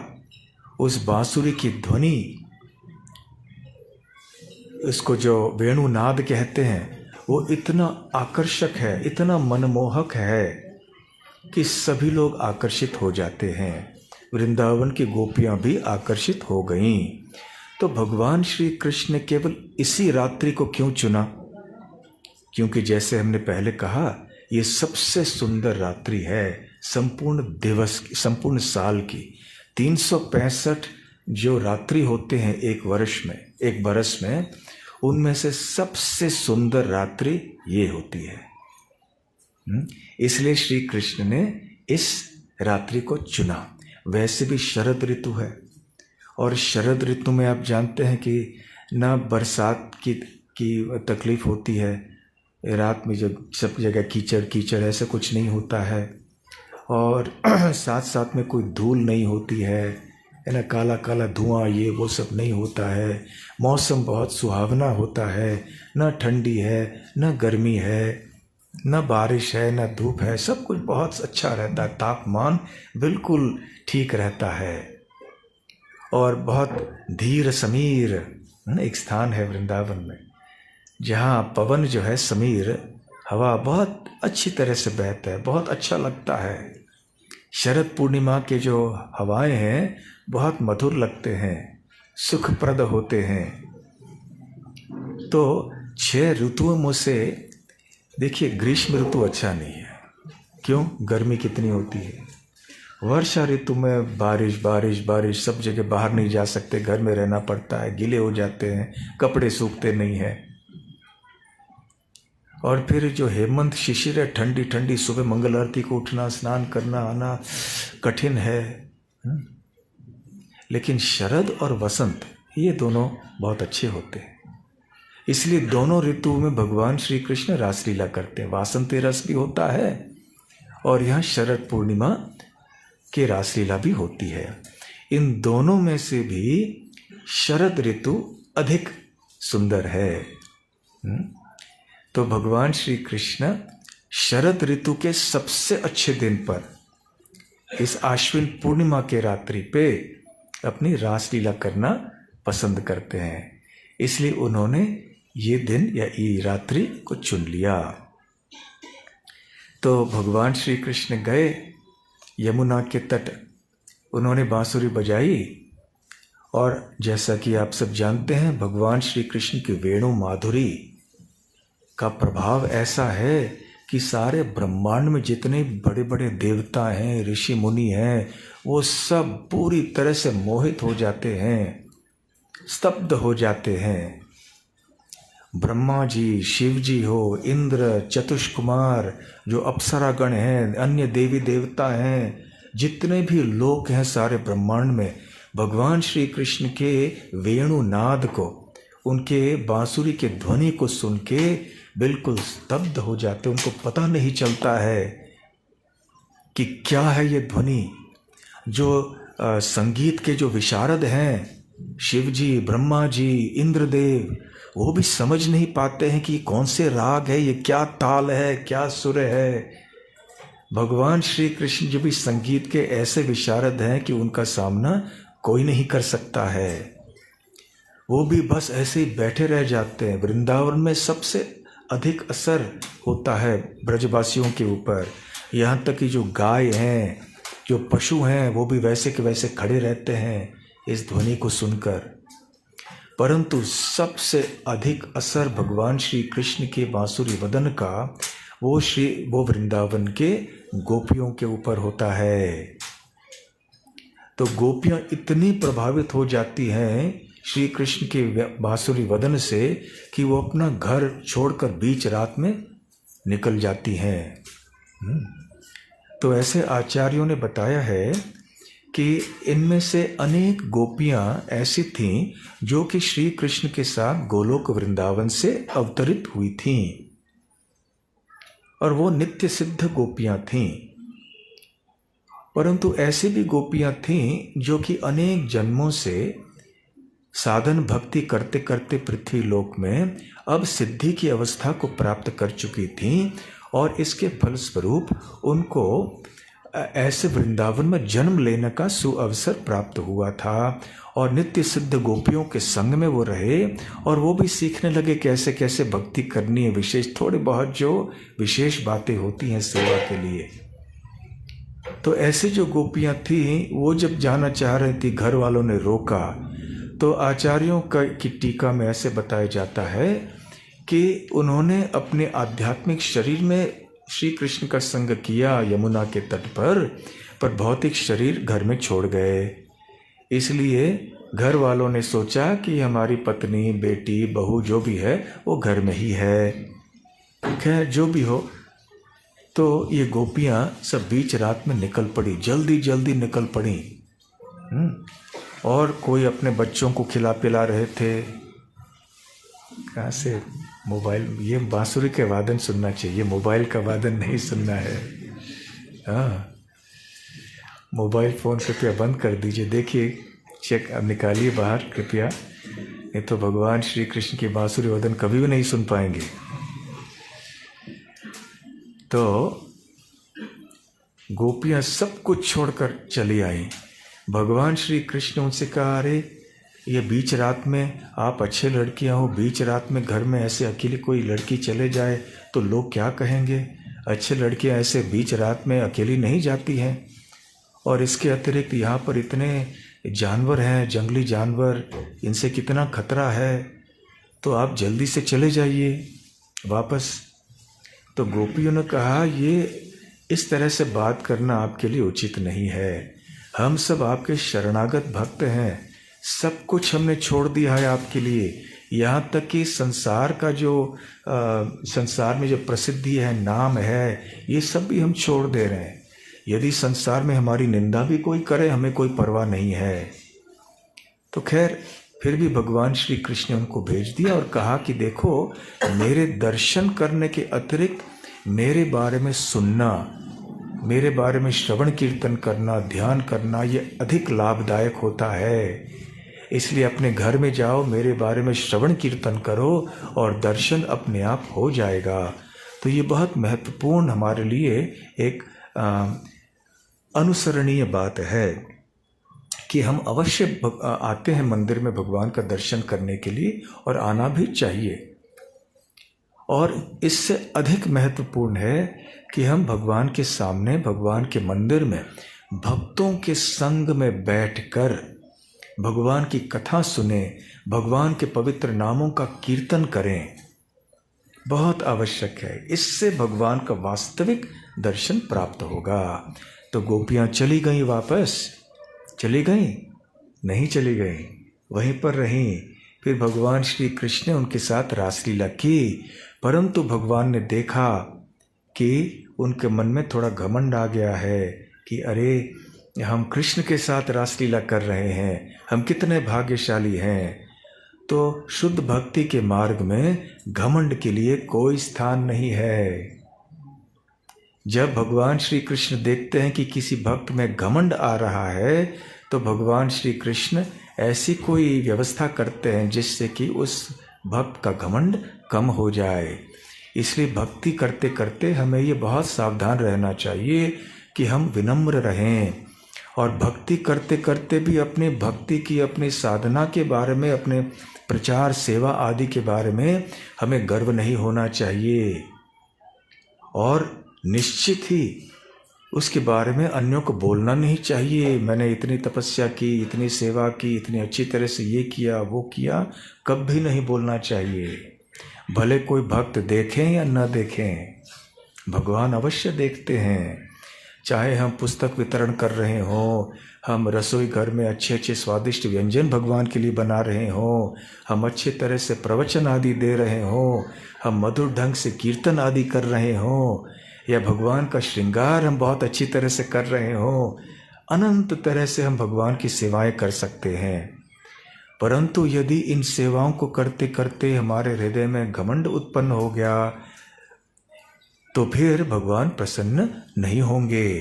उस बांसुरी की ध्वनि, इसको जो वेणुनाद कहते हैं, वो इतना आकर्षक है, इतना मनमोहक है कि सभी लोग आकर्षित हो जाते हैं। वृंदावन की गोपियां भी आकर्षित हो गईं। तो भगवान श्री कृष्ण ने केवल इसी रात्रि को क्यों चुना? क्योंकि जैसे हमने पहले कहा, ये सबसे सुंदर रात्रि है संपूर्ण दिवस की, संपूर्ण साल की। 365 जो रात्रि होते हैं एक बरस में, उनमें से सबसे सुंदर रात्रि ये होती है। इसलिए श्री कृष्ण ने इस रात्रि को चुना। वैसे भी शरद ऋतु है और शरद ऋतु में आप जानते हैं कि ना बरसात की तकलीफ होती है, रात में जब सब जगह कीचड़ कीचड़ ऐसा कुछ नहीं होता है, और साथ साथ में कोई धूल नहीं होती है ना, काला काला धुआं ये वो सब नहीं होता है। मौसम बहुत सुहावना होता है, ना ठंडी है ना गर्मी है, ना बारिश है ना धूप है, सब कुछ बहुत अच्छा रहता है। तापमान बिल्कुल ठीक रहता है और बहुत धीर समीर एक स्थान है वृंदावन में, जहाँ पवन जो है समीर, हवा बहुत अच्छी तरह से बहता है, बहुत अच्छा लगता है। शरद पूर्णिमा के जो हवाएं हैं बहुत मधुर लगते हैं, सुखप्रद होते हैं। तो 6 ऋतुओं में से देखिए ग्रीष्म ऋतु अच्छा नहीं है। क्यों? गर्मी कितनी होती है। वर्षा ऋतु में बारिश बारिश बारिश, सब जगह बाहर नहीं जा सकते, घर में रहना पड़ता है, गीले हो जाते हैं, कपड़े सूखते नहीं हैं। और फिर जो हेमंत शिशिर है, ठंडी ठंडी, सुबह मंगल आरती को उठना, स्नान करना आना कठिन है। लेकिन शरद और वसंत ये दोनों बहुत अच्छे होते हैं। इसलिए दोनों ऋतुओं में भगवान श्री कृष्ण रासलीला करते हैं। वासंती रस भी होता है और यहाँ शरद पूर्णिमा की रासलीला भी होती है। इन दोनों में से भी शरद ऋतु अधिक सुंदर है। तो भगवान श्री कृष्ण शरद ऋतु के सबसे अच्छे दिन पर, इस आश्विन पूर्णिमा के रात्रि पे अपनी रासलीला करना पसंद करते हैं। इसलिए उन्होंने ये दिन या ये रात्रि को चुन लिया। तो भगवान श्री कृष्ण गए यमुना के तट उन्होंने बांसुरी बजाई और जैसा कि आप सब जानते हैं भगवान श्री कृष्ण की वेणु माधुरी का प्रभाव ऐसा है कि सारे ब्रह्मांड में जितने बड़े बड़े देवता हैं, ऋषि मुनि हैं, वो सब पूरी तरह से मोहित हो जाते हैं, स्तब्ध हो जाते हैं। ब्रह्मा जी, शिव जी हो, इंद्र, चतुष्कुमार, जो अप्सरागण हैं, अन्य देवी देवता हैं, जितने भी लोग हैं सारे ब्रह्मांड में, भगवान श्री कृष्ण के वेणुनाद को, उनके बांसुरी के ध्वनि को सुन के बिल्कुल स्तब्ध हो जाते। उनको पता नहीं चलता है कि क्या है ये ध्वनि। जो संगीत के जो विशारद हैं, शिव जी, ब्रह्मा जी, इंद्रदेव, वो भी समझ नहीं पाते हैं कि कौन से राग है, ये क्या ताल है, क्या सुर है। भगवान श्री कृष्ण जो भी संगीत के ऐसे विशारद हैं कि उनका सामना कोई नहीं कर सकता है। वो भी बस ऐसे ही बैठे रह जाते हैं। वृंदावन में सबसे अधिक असर होता है ब्रजवासियों के ऊपर। यहाँ तक कि जो गाय हैं, जो पशु हैं, वो भी वैसे के वैसे खड़े रहते हैं इस ध्वनि को सुनकर। परंतु सबसे अधिक असर भगवान श्री कृष्ण के बांसुरी वदन का वो वृंदावन के गोपियों के ऊपर होता है। तो गोपियां इतनी प्रभावित हो जाती हैं श्री कृष्ण के बांसुरी वदन से कि वो अपना घर छोड़कर बीच रात में निकल जाती हैं। तो ऐसे आचार्यों ने बताया है कि इनमें से अनेक गोपियां ऐसी थीं जो कि श्री कृष्ण के साथ गोलोक वृंदावन से अवतरित हुई थीं, और वो नित्य सिद्ध गोपियां थीं। परंतु ऐसी भी गोपियां थीं जो कि अनेक जन्मों से साधन भक्ति करते करते पृथ्वी लोक में अब सिद्धि की अवस्था को प्राप्त कर चुकी थीं, और इसके फलस्वरूप उनको ऐसे वृंदावन में जन्म लेने का सुअवसर प्राप्त हुआ था। और नित्य सिद्ध गोपियों के संग में वो रहे, और वो भी सीखने लगे कैसे कैसे भक्ति करनी है, विशेष थोड़ी बहुत जो विशेष बातें होती हैं सेवा के लिए। तो ऐसे जो गोपियां थीं वो जब जाना चाह रही थी, घर वालों ने रोका। तो आचार्यों की टीका में ऐसे बताया जाता है कि उन्होंने अपने आध्यात्मिक शरीर में श्री कृष्ण का संग किया यमुना के तट पर भौतिक शरीर घर में छोड़ गए। इसलिए घर वालों ने सोचा कि हमारी पत्नी, बेटी, बहू जो भी है वो घर में ही है। खैर जो भी हो, तो ये गोपियां सब बीच रात में निकल पड़ी, जल्दी जल्दी निकल पड़ी। और कोई अपने बच्चों को खिला पिला रहे थे। कहाँ से मोबाइल, ये बांसुरी के वादन सुनना चाहिए, मोबाइल का वादन नहीं सुनना है। हाँ, मोबाइल फ़ोन कृपया बंद कर दीजिए। देखिए, चेक अब निकालिए बाहर कृपया, नहीं तो भगवान श्री कृष्ण की बांसुरी वादन कभी भी नहीं सुन पाएंगे। तो गोपियाँ सब कुछ छोड़कर चली आई। भगवान श्री कृष्ण उनसे कहा, अरे ये बीच रात में आप अच्छे लड़कियां हो, बीच रात में घर में ऐसे अकेली कोई लड़की चले जाए तो लोग क्या कहेंगे। अच्छे लड़कियां ऐसे बीच रात में अकेली नहीं जाती हैं, और इसके अतिरिक्त यहाँ पर इतने जानवर हैं, जंगली जानवर, इनसे कितना खतरा है, तो आप जल्दी से चले जाइए वापस। तो गोपियों ने कहा, ये इस तरह से बात करना आपके लिए उचित नहीं है। हम सब आपके शरणागत भक्त हैं, सब कुछ हमने छोड़ दिया है आपके लिए। यहाँ तक कि संसार का जो संसार में जो प्रसिद्धि है, नाम है, ये सब भी हम छोड़ दे रहे हैं। यदि संसार में हमारी निंदा भी कोई करे, हमें कोई परवाह नहीं है। तो खैर फिर भी भगवान श्री कृष्ण ने उनको भेज दिया और कहा कि देखो, मेरे दर्शन करने के अतिरिक्त मेरे बारे में सुनना, मेरे बारे में श्रवण कीर्तन करना, ध्यान करना, ये अधिक लाभदायक होता है। इसलिए अपने घर में जाओ, मेरे बारे में श्रवण कीर्तन करो और दर्शन अपने आप हो जाएगा। तो ये बहुत महत्वपूर्ण हमारे लिए एक अनुसरणीय बात है कि हम अवश्य आते हैं मंदिर में भगवान का दर्शन करने के लिए, और आना भी चाहिए। और इससे अधिक महत्वपूर्ण है कि हम भगवान के सामने, भगवान के मंदिर में भक्तों के संग में बैठकर भगवान की कथा सुने, भगवान के पवित्र नामों का कीर्तन करें, बहुत आवश्यक है। इससे भगवान का वास्तविक दर्शन प्राप्त होगा। तो गोपियाँ चली गईं, वापस चली गईं? नहीं चली गईं, वहीं पर रहीं। फिर भगवान श्री कृष्ण ने उनके साथ रासलीला की, परंतु भगवान ने देखा कि उनके मन में थोड़ा घमंड आ गया है कि अरे, हम कृष्ण के साथ रासलीला कर रहे हैं, हम कितने भाग्यशाली हैं। तो शुद्ध भक्ति के मार्ग में घमंड के लिए कोई स्थान नहीं है। जब भगवान श्री कृष्ण देखते हैं कि किसी भक्त में घमंड आ रहा है, तो भगवान श्री कृष्ण ऐसी कोई व्यवस्था करते हैं जिससे कि उस भक्त का घमंड कम हो जाए। इसलिए भक्ति करते करते हमें ये बहुत सावधान रहना चाहिए कि हम विनम्र रहें, और भक्ति करते करते भी अपने भक्ति की, अपनी साधना के बारे में, अपने प्रचार सेवा आदि के बारे में हमें गर्व नहीं होना चाहिए, और निश्चित ही उसके बारे में अन्यों को बोलना नहीं चाहिए। मैंने इतनी तपस्या की, इतनी सेवा की, इतनी अच्छी तरह से ये किया वो किया, कभी नहीं बोलना चाहिए। भले कोई भक्त देखें या न देखें, भगवान अवश्य देखते हैं। चाहे हम पुस्तक वितरण कर रहे हों, हम रसोई घर में अच्छे अच्छे स्वादिष्ट व्यंजन भगवान के लिए बना रहे हों, हम अच्छी तरह से प्रवचन आदि दे रहे हों, हम मधुर ढंग से कीर्तन आदि कर रहे हों, या भगवान का श्रृंगार हम बहुत अच्छी तरह से कर रहे हों, अनंत तरह से हम भगवान की सेवाएं कर सकते हैं। परंतु यदि इन सेवाओं को करते करते हमारे हृदय में घमंड उत्पन्न हो गया, तो फिर भगवान प्रसन्न नहीं होंगे।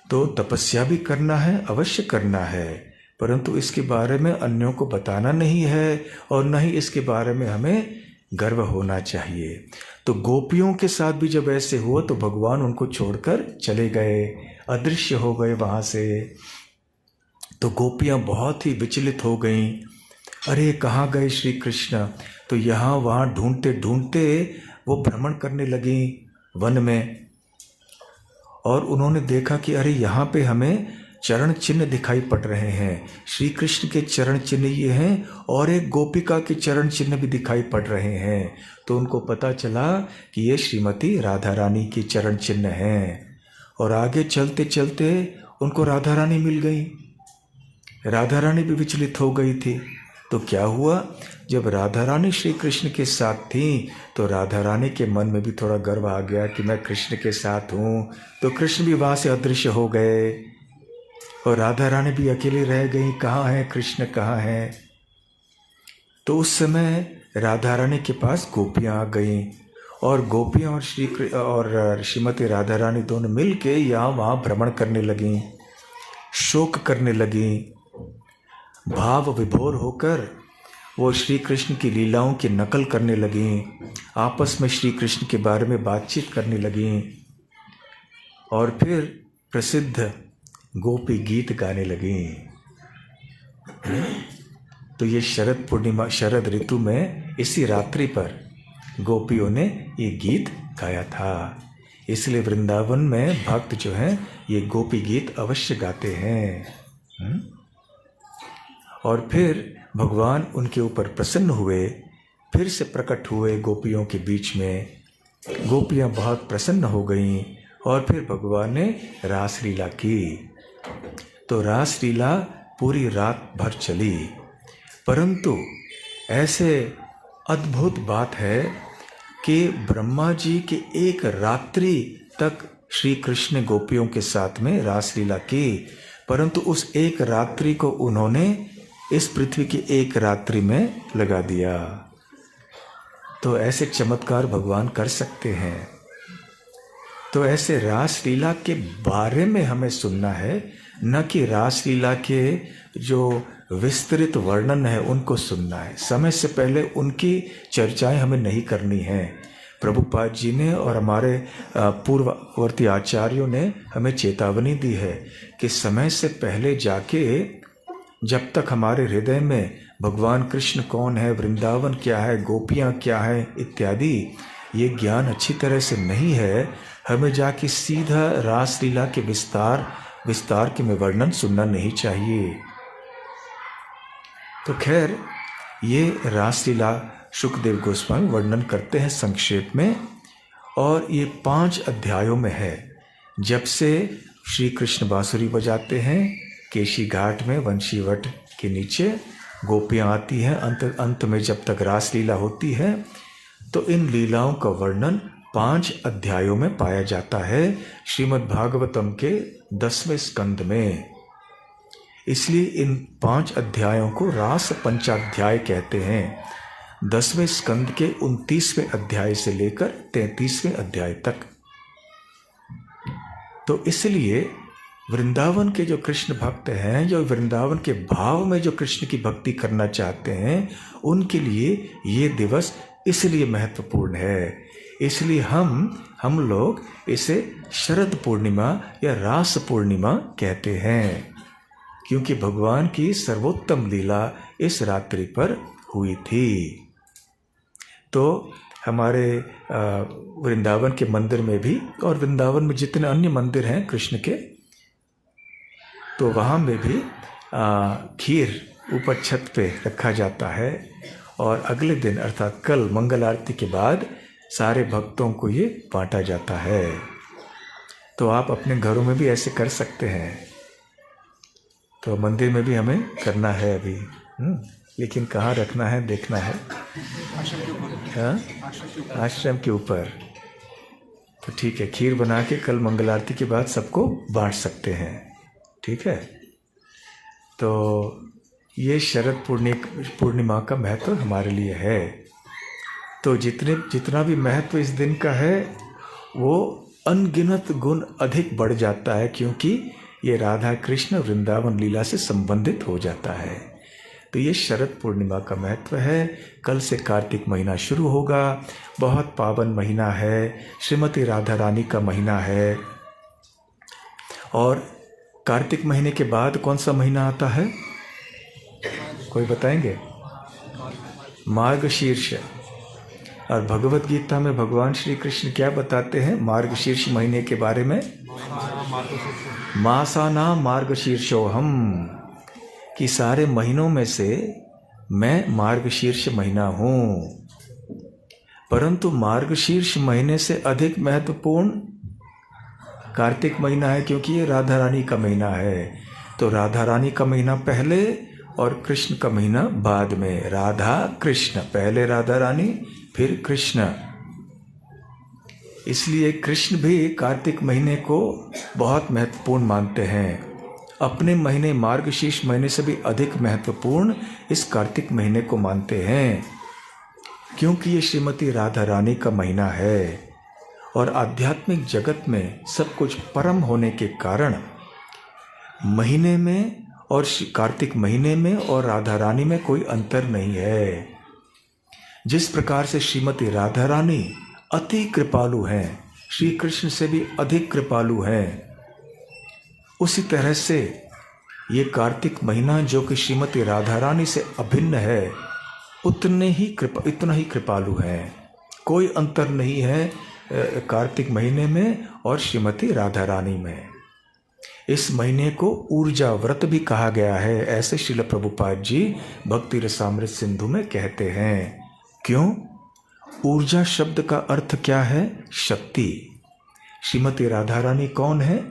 तो तपस्या भी करना है, अवश्य करना है, परंतु इसके बारे में अन्यों को बताना नहीं है, और न ही इसके बारे में हमें गर्व होना चाहिए। तो गोपियों के साथ भी जब ऐसे हुआ तो भगवान उनको छोड़कर चले गए, अदृश्य हो गए वहाँ से। तो गोपियाँ बहुत ही विचलित हो गईं, अरे कहाँ गए श्री कृष्ण। तो यहाँ वहाँ ढूंढते ढूंढते वो भ्रमण करने लगी वन में, और उन्होंने देखा कि अरे यहाँ पे हमें चरण चिन्ह दिखाई पड़ रहे हैं, श्री कृष्ण के चरण चिन्ह ये हैं, और एक गोपिका के चरण चिन्ह भी दिखाई पड़ रहे हैं। तो उनको पता चला कि ये श्रीमती राधा रानी की चरण चिन्ह हैं, और आगे चलते चलते उनको राधा रानी मिल गई। राधा रानी भी विचलित हो गई थी। तो क्या हुआ, जब राधा रानी श्री कृष्ण के साथ थी, तो राधा रानी के मन में भी थोड़ा गर्व आ गया कि मैं कृष्ण के साथ हूँ। तो कृष्ण भी वहाँ से अदृश्य हो गए, और राधा रानी भी अकेली रह गई, कहाँ है कृष्ण, कहाँ है। तो उस समय राधा रानी के पास गोपियाँ आ गईं, और गोपियाँ और श्रीमती राधा रानी दोनों मिल के यहाँ वहाँ भ्रमण करने लगीं, शोक करने लगीं, भाव विभोर होकर वो श्री कृष्ण की लीलाओं की नकल करने लगीं, आपस में श्री कृष्ण के बारे में बातचीत करने लगीं, और फिर प्रसिद्ध गोपी गीत गाने लगीं। तो ये शरद पूर्णिमा, शरद ऋतु में इसी रात्रि पर गोपियों ने ये गीत गाया था। इसलिए वृंदावन में भक्त जो हैं ये गोपी गीत अवश्य गाते हैं। और फिर भगवान उनके ऊपर प्रसन्न हुए, फिर से प्रकट हुए गोपियों के बीच में। गोपियाँ बहुत प्रसन्न हो गईं, और फिर भगवान ने रासलीला की। तो रासलीला पूरी रात भर चली, परंतु ऐसे अद्भुत बात है कि ब्रह्मा जी के एक रात्रि तक श्री कृष्ण ने गोपियों के साथ में रासलीला की, परंतु उस एक रात्रि को उन्होंने इस पृथ्वी की एक रात्रि में लगा दिया। तो ऐसे चमत्कार भगवान कर सकते हैं। तो ऐसे रासलीला के बारे में हमें सुनना है, न कि रासलीला के जो विस्तृत वर्णन है उनको सुनना है। समय से पहले उनकी चर्चाएं हमें नहीं करनी है। प्रभुपाद जी ने और हमारे पूर्ववर्ती आचार्यों ने हमें चेतावनी दी है कि समय से पहले जाके, जब तक हमारे हृदय में भगवान कृष्ण कौन है, वृंदावन क्या है, गोपियाँ क्या है इत्यादि ये ज्ञान अच्छी तरह से नहीं है, हमें जाके सीधा रासलीला के विस्तार विस्तार के में वर्णन सुनना नहीं चाहिए। तो खैर ये रासलीला शुकदेव गोस्वामी वर्णन करते हैं संक्षेप में, और ये 5 अध्यायों में है। जब से श्री कृष्ण बांसुरी बजाते हैं केशी घाट में वंशीवट के नीचे, गोपियाँ आती हैं, अंत में जब तक रासलीला होती है, तो इन लीलाओं का वर्णन 5 अध्यायों में पाया जाता है श्रीमद् भागवतम के 10वें स्कंद में। इसलिए इन 5 अध्यायों को रास पंचाध्याय कहते हैं। 10वें स्कंद के 29वें अध्याय से लेकर 33वें अध्याय तक। तो इसलिए वृंदावन के जो कृष्ण भक्त हैं, जो वृंदावन के भाव में जो कृष्ण की भक्ति करना चाहते हैं, उनके लिए ये दिवस इसलिए महत्वपूर्ण है। इसलिए हम लोग इसे शरद पूर्णिमा या रास पूर्णिमा कहते हैं, क्योंकि भगवान की सर्वोत्तम लीला इस रात्रि पर हुई थी। तो हमारे वृंदावन के मंदिर में भी, और वृंदावन में जितने अन्य मंदिर हैं कृष्ण के, तो वहाँ में भी खीर ऊपर छत पे रखा जाता है, और अगले दिन अर्थात कल मंगल आरती के बाद सारे भक्तों को ये बांटा जाता है। तो आप अपने घरों में भी ऐसे कर सकते हैं। तो मंदिर में भी हमें करना है अभी, लेकिन कहाँ रखना है देखना है। आश्रम के ऊपर। तो ठीक है, खीर बना के कल मंगल आरती के बाद सबको बांट सकते हैं। ठीक है, तो ये शरद पूर्णिमा का महत्व हमारे लिए है। तो जितना भी महत्व इस दिन का है, वो अनगिनत गुण अधिक बढ़ जाता है, क्योंकि ये राधा कृष्ण वृंदावन लीला से संबंधित हो जाता है। तो ये शरद पूर्णिमा का महत्व है। कल से कार्तिक महीना शुरू होगा। बहुत पावन महीना है, श्रीमती राधा रानी का महीना है। और कार्तिक महीने के बाद कौन सा महीना आता है, कोई बताएंगे? मार्गशीर्ष। और भगवत गीता में भगवान श्री कृष्ण क्या बताते हैं मार्गशीर्ष महीने के बारे में? मासाना मार्गशीर्षोहम, कि सारे महीनों में से मैं मार्गशीर्ष महीना हूँ। परंतु मार्गशीर्ष महीने से अधिक महत्वपूर्ण कार्तिक महीना है, क्योंकि ये राधा रानी का महीना है। तो राधा रानी का महीना पहले और कृष्ण का महीना बाद में। राधा कृष्ण, पहले राधा रानी फिर कृष्ण। इसलिए कृष्ण भी कार्तिक महीने को बहुत महत्वपूर्ण मानते हैं। अपने महीने मार्गशीर्ष महीने से भी अधिक महत्वपूर्ण इस कार्तिक महीने को मानते हैं, क्योंकि ये श्रीमती राधा रानी का महीना है। और आध्यात्मिक जगत में सब कुछ परम होने के कारण महीने में और कार्तिक महीने में और राधा रानी में कोई अंतर नहीं है। जिस प्रकार से श्रीमती राधा रानी अति कृपालु हैं, श्री कृष्ण से भी अधिक कृपालु हैं, उसी तरह से ये कार्तिक महीना जो कि श्रीमती राधा रानी से अभिन्न है, इतना ही कृपालु है। कोई अंतर नहीं है कार्तिक महीने में और श्रीमती राधा रानी में। इस महीने को ऊर्जा व्रत भी कहा गया है, ऐसे श्रील प्रभुपाद जी भक्ति रसामृत सिंधु में कहते हैं। क्यों? ऊर्जा शब्द का अर्थ क्या है? शक्ति। श्रीमती राधा रानी कौन है?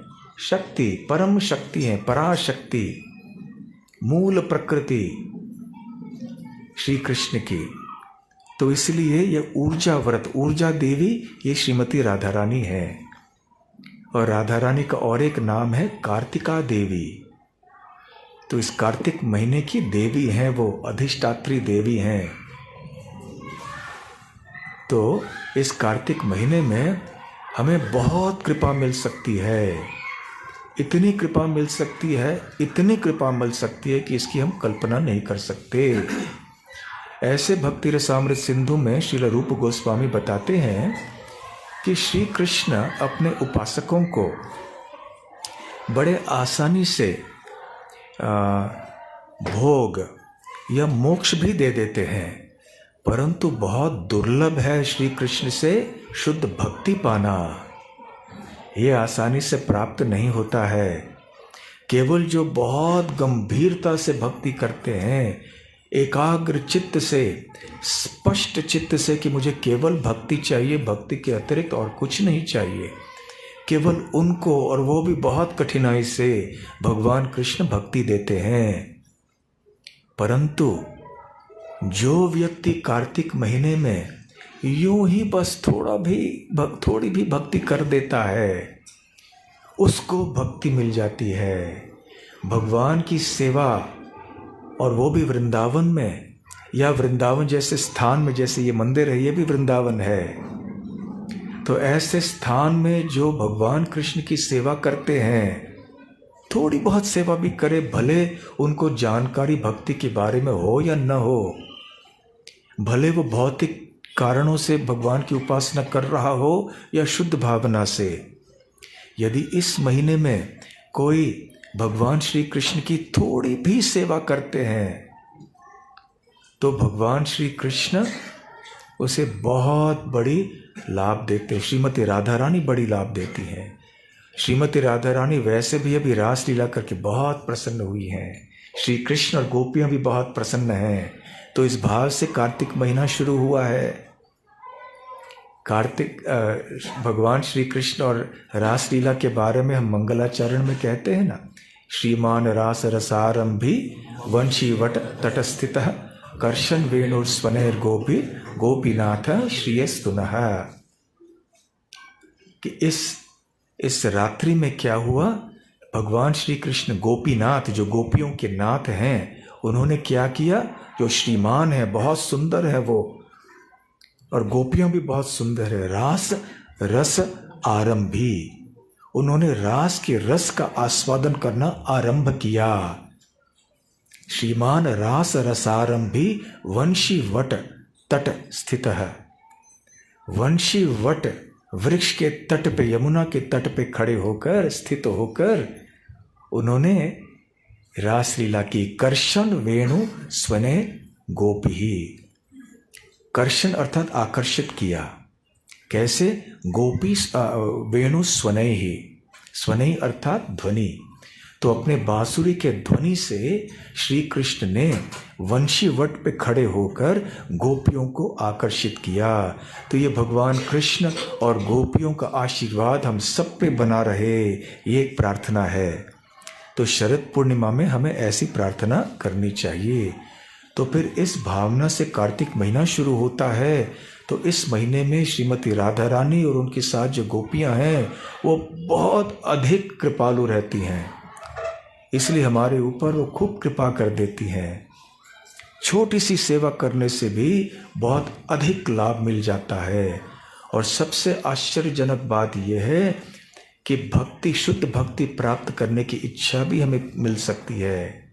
शक्ति, परम शक्ति है, पराशक्ति, मूल प्रकृति श्री कृष्ण की। तो इसलिए ये ऊर्जा व्रत, ऊर्जा देवी ये श्रीमती राधा रानी है। और राधा रानी का और एक नाम है कार्तिका देवी। तो इस कार्तिक महीने की देवी हैं, वो अधिष्ठात्री देवी हैं। तो इस कार्तिक महीने में हमें बहुत कृपा मिल सकती है। इतनी कृपा मिल सकती है, इतनी कृपा मिल सकती है कि इसकी हम कल्पना नहीं कर सकते। ऐसे भक्ति रसामृत सिंधु में श्रील रूप गोस्वामी बताते हैं कि श्री कृष्ण अपने उपासकों को बड़े आसानी से भोग या मोक्ष भी दे देते हैं, परंतु बहुत दुर्लभ है श्री कृष्ण से शुद्ध भक्ति पाना। ये आसानी से प्राप्त नहीं होता है। केवल जो बहुत गंभीरता से भक्ति करते हैं, एकाग्र चित्त से, स्पष्ट चित्त से कि मुझे केवल भक्ति चाहिए, भक्ति के अतिरिक्त और कुछ नहीं चाहिए, केवल उनको, और वो भी बहुत कठिनाई से भगवान कृष्ण भक्ति देते हैं। परंतु जो व्यक्ति कार्तिक महीने में यूं ही बस थोड़ी भी भक्ति कर देता है, उसको भक्ति मिल जाती है। भगवान की सेवा, और वो भी वृंदावन में, या वृंदावन जैसे स्थान में, जैसे ये मंदिर है ये भी वृंदावन है, तो ऐसे स्थान में जो भगवान कृष्ण की सेवा करते हैं, थोड़ी बहुत सेवा भी करे, भले उनको जानकारी भक्ति के बारे में हो या न हो, भले वो भौतिक कारणों से भगवान की उपासना कर रहा हो या शुद्ध भावना से, यदि इस महीने में कोई भगवान श्री कृष्ण की थोड़ी भी सेवा करते हैं तो भगवान श्री कृष्ण उसे बहुत बड़ी लाभ देते हैं। श्रीमती राधा रानी बड़ी लाभ देती हैं। श्रीमती राधा रानी वैसे भी अभी रास लीला करके बहुत प्रसन्न हुई हैं। श्री कृष्ण और गोपियां भी बहुत प्रसन्न हैं। तो इस भाव से कार्तिक महीना शुरू हुआ है। कार्तिक भगवान श्री कृष्ण और रास लीला के बारे में हम मंगलाचरण में कहते हैं ना, श्रीमान रास रसारंभी वंशीवट तटस्थितः कर्शन वेणुस्वनैर गोपी गोपीनाथ श्रीयस्तुनः। कि इस रात्रि में क्या हुआ, भगवान श्री कृष्ण गोपीनाथ, जो गोपियों के नाथ हैं, उन्होंने क्या किया, जो श्रीमान है, बहुत सुंदर है वो, और गोपियां भी बहुत सुंदर है, रास रस आरंभी, उन्होंने रास के रस का आस्वादन करना आरंभ किया। श्रीमान रास रसारंभी वंशी वट तट स्थित है। वंशी वट वृक्ष के तट पे, यमुना के तट पे खड़े होकर, स्थित होकर उन्होंने रास लीला की। कर्षण वेणु स्वने गोपी, कर्षण अर्थात आकर्षित किया। कैसे, गोपी वेणु स्वनय ही, स्वनय अर्थात ध्वनि। तो अपने बांसुरी के ध्वनि से श्री कृष्ण ने वंशी वट पे खड़े होकर गोपियों को आकर्षित किया। तो ये भगवान कृष्ण और गोपियों का आशीर्वाद हम सब पे बना रहे, ये एक प्रार्थना है। तो शरद पूर्णिमा में हमें ऐसी प्रार्थना करनी चाहिए। तो फिर इस भावना से कार्तिक महीना शुरू होता है। तो इस महीने में श्रीमती राधा रानी और उनके साथ जो गोपियां हैं वो बहुत अधिक कृपालु रहती हैं, इसलिए हमारे ऊपर वो खूब कृपा कर देती हैं। छोटी सी सेवा करने से भी बहुत अधिक लाभ मिल जाता है। और सबसे आश्चर्यजनक बात यह है कि भक्ति, शुद्ध भक्ति प्राप्त करने की इच्छा भी हमें मिल सकती है,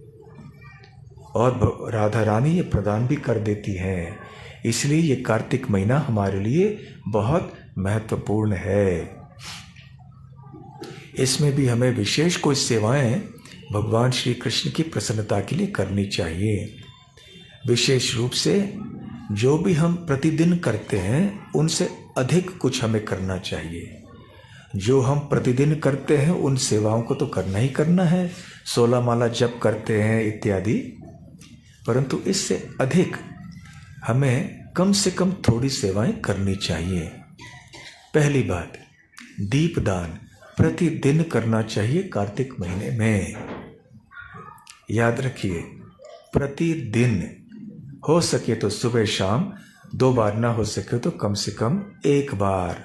और राधा रानी ये प्रदान भी कर देती हैं। इसलिए ये कार्तिक महीना हमारे लिए बहुत महत्वपूर्ण है। इसमें भी हमें विशेष कोई सेवाएं भगवान श्री कृष्ण की प्रसन्नता के लिए करनी चाहिए। विशेष रूप से जो भी हम प्रतिदिन करते हैं उनसे अधिक कुछ हमें करना चाहिए। जो हम प्रतिदिन करते हैं उन सेवाओं को तो करना ही करना है, 16 माला जप करते हैं इत्यादि, परंतु इससे अधिक हमें कम से कम थोड़ी सेवाएं करनी चाहिए। पहली बात, दीपदान प्रतिदिन करना चाहिए कार्तिक महीने में। याद रखिए, प्रतिदिन, हो सके तो सुबह शाम 2 बार, ना हो सके तो कम से कम 1 बार,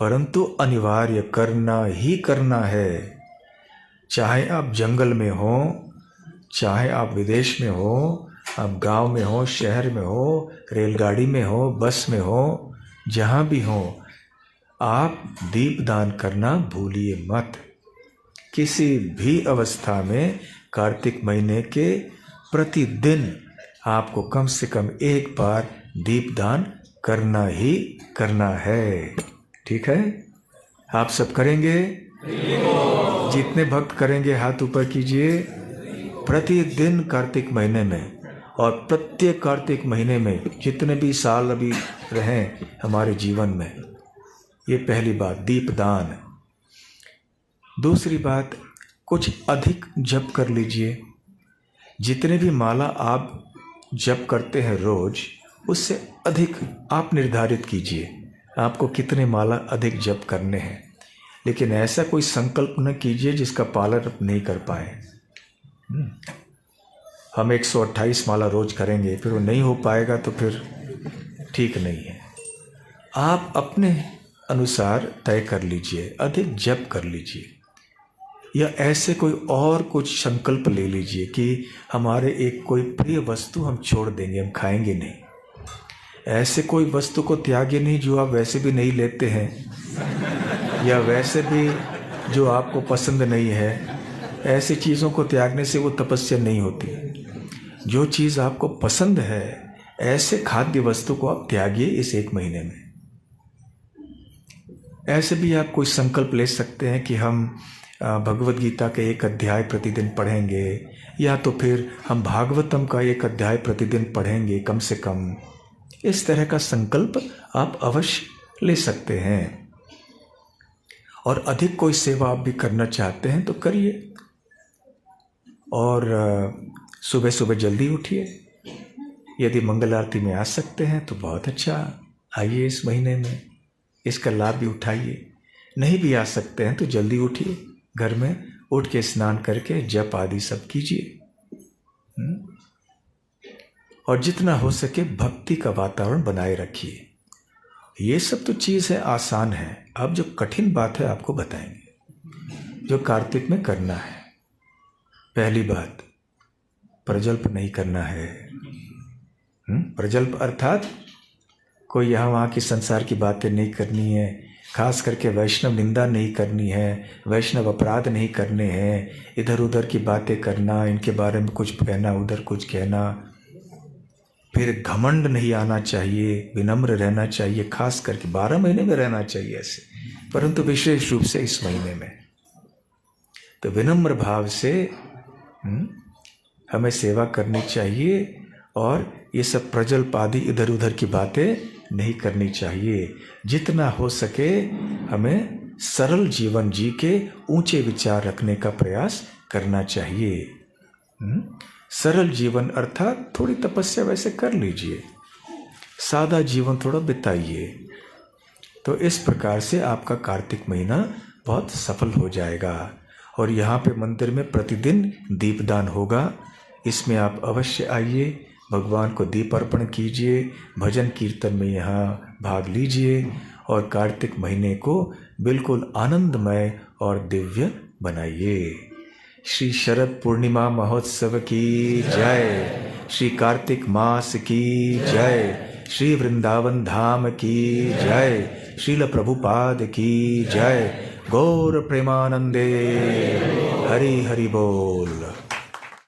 परंतु अनिवार्य करना ही करना है। चाहे आप जंगल में हो, चाहे आप विदेश में हो, आप गांव में हो, शहर में हो, रेलगाड़ी में हो, बस में हो, जहां भी हो, आप दीपदान करना भूलिए मत। किसी भी अवस्था में कार्तिक महीने के प्रतिदिन आपको कम से कम 1 बार दीपदान करना ही करना है। ठीक है, आप सब करेंगे? जितने भक्त करेंगे हाथ ऊपर कीजिए। प्रतिदिन कार्तिक महीने में, और प्रत्येक कार्तिक महीने में जितने भी साल अभी रहें हमारे जीवन में, ये पहली बात, दीपदान। दूसरी बात, कुछ अधिक जप कर लीजिए। जितने भी माला आप जप करते हैं रोज, उससे अधिक आप निर्धारित कीजिए आपको कितने माला अधिक जप करने हैं। लेकिन ऐसा कोई संकल्प न कीजिए जिसका पालन नहीं कर पाए। हम 128 माला रोज करेंगे, फिर वो नहीं हो पाएगा तो फिर ठीक नहीं है। आप अपने अनुसार तय कर लीजिए, अधिक जप कर लीजिए, या ऐसे कोई और कुछ संकल्प ले लीजिए कि हमारे एक कोई प्रिय वस्तु हम छोड़ देंगे, हम खाएंगे नहीं। ऐसे कोई वस्तु को त्यागे नहीं जो आप वैसे भी नहीं लेते हैं, या वैसे भी जो आपको पसंद नहीं है। ऐसी चीज़ों को त्यागने से वो तपस्या नहीं होती। जो चीज़ आपको पसंद है, ऐसे खाद्य वस्तु को आप त्यागिए इस 1 महीने में। ऐसे भी आप कोई संकल्प ले सकते हैं कि हम भगवत गीता के 1 अध्याय प्रतिदिन पढ़ेंगे, या तो फिर हम भागवतम का 1 अध्याय प्रतिदिन पढ़ेंगे कम से कम। इस तरह का संकल्प आप अवश्य ले सकते हैं। और अधिक कोई सेवा आप भी करना चाहते हैं तो करिए। और सुबह सुबह जल्दी उठिए। यदि मंगल आरती में आ सकते हैं तो बहुत अच्छा, आइए इस महीने में, इसका लाभ भी उठाइए। नहीं भी आ सकते हैं तो जल्दी उठिए, घर में उठ के स्नान करके जप आदि सब कीजिए। और जितना हो सके भक्ति का वातावरण बनाए रखिए। ये सब तो चीज़ है, आसान है। अब जो कठिन बात है आपको बताएंगे, जो कार्तिक में करना है। पहली बात, प्रजल्प नहीं करना है। प्रजल्प अर्थात कोई यहाँ वहाँ की संसार की बातें नहीं करनी है। खास करके वैष्णव निंदा नहीं करनी है, वैष्णव अपराध नहीं करने हैं। इधर उधर की बातें करना, इनके बारे में कुछ कहना, उधर कुछ कहना। फिर घमंड नहीं आना चाहिए, विनम्र रहना चाहिए। खास करके 12 महीने में रहना चाहिए ऐसे, परंतु विशेष रूप से इस महीने में तो विनम्र भाव से हमें सेवा करनी चाहिए। और ये सब प्रजल्प आदि इधर उधर की बातें नहीं करनी चाहिए। जितना हो सके हमें सरल जीवन जी के ऊंचे विचार रखने का प्रयास करना चाहिए। सरल जीवन अर्थात थोड़ी तपस्या वैसे कर लीजिए, सादा जीवन थोड़ा बिताइए। तो इस प्रकार से आपका कार्तिक महीना बहुत सफल हो जाएगा। और यहाँ पे मंदिर में प्रतिदिन दीपदान होगा, इसमें आप अवश्य आइए, भगवान को दीप अर्पण कीजिए, भजन कीर्तन में यहाँ भाग लीजिए और कार्तिक महीने को बिल्कुल आनंदमय और दिव्य बनाइए। श्री शरद पूर्णिमा महोत्सव की जय, श्री कार्तिक मास की जय, श्री वृंदावन धाम की जय, श्रील प्रभुपाद की जय। गौर प्रेमानंदे, हरि हरि बोल।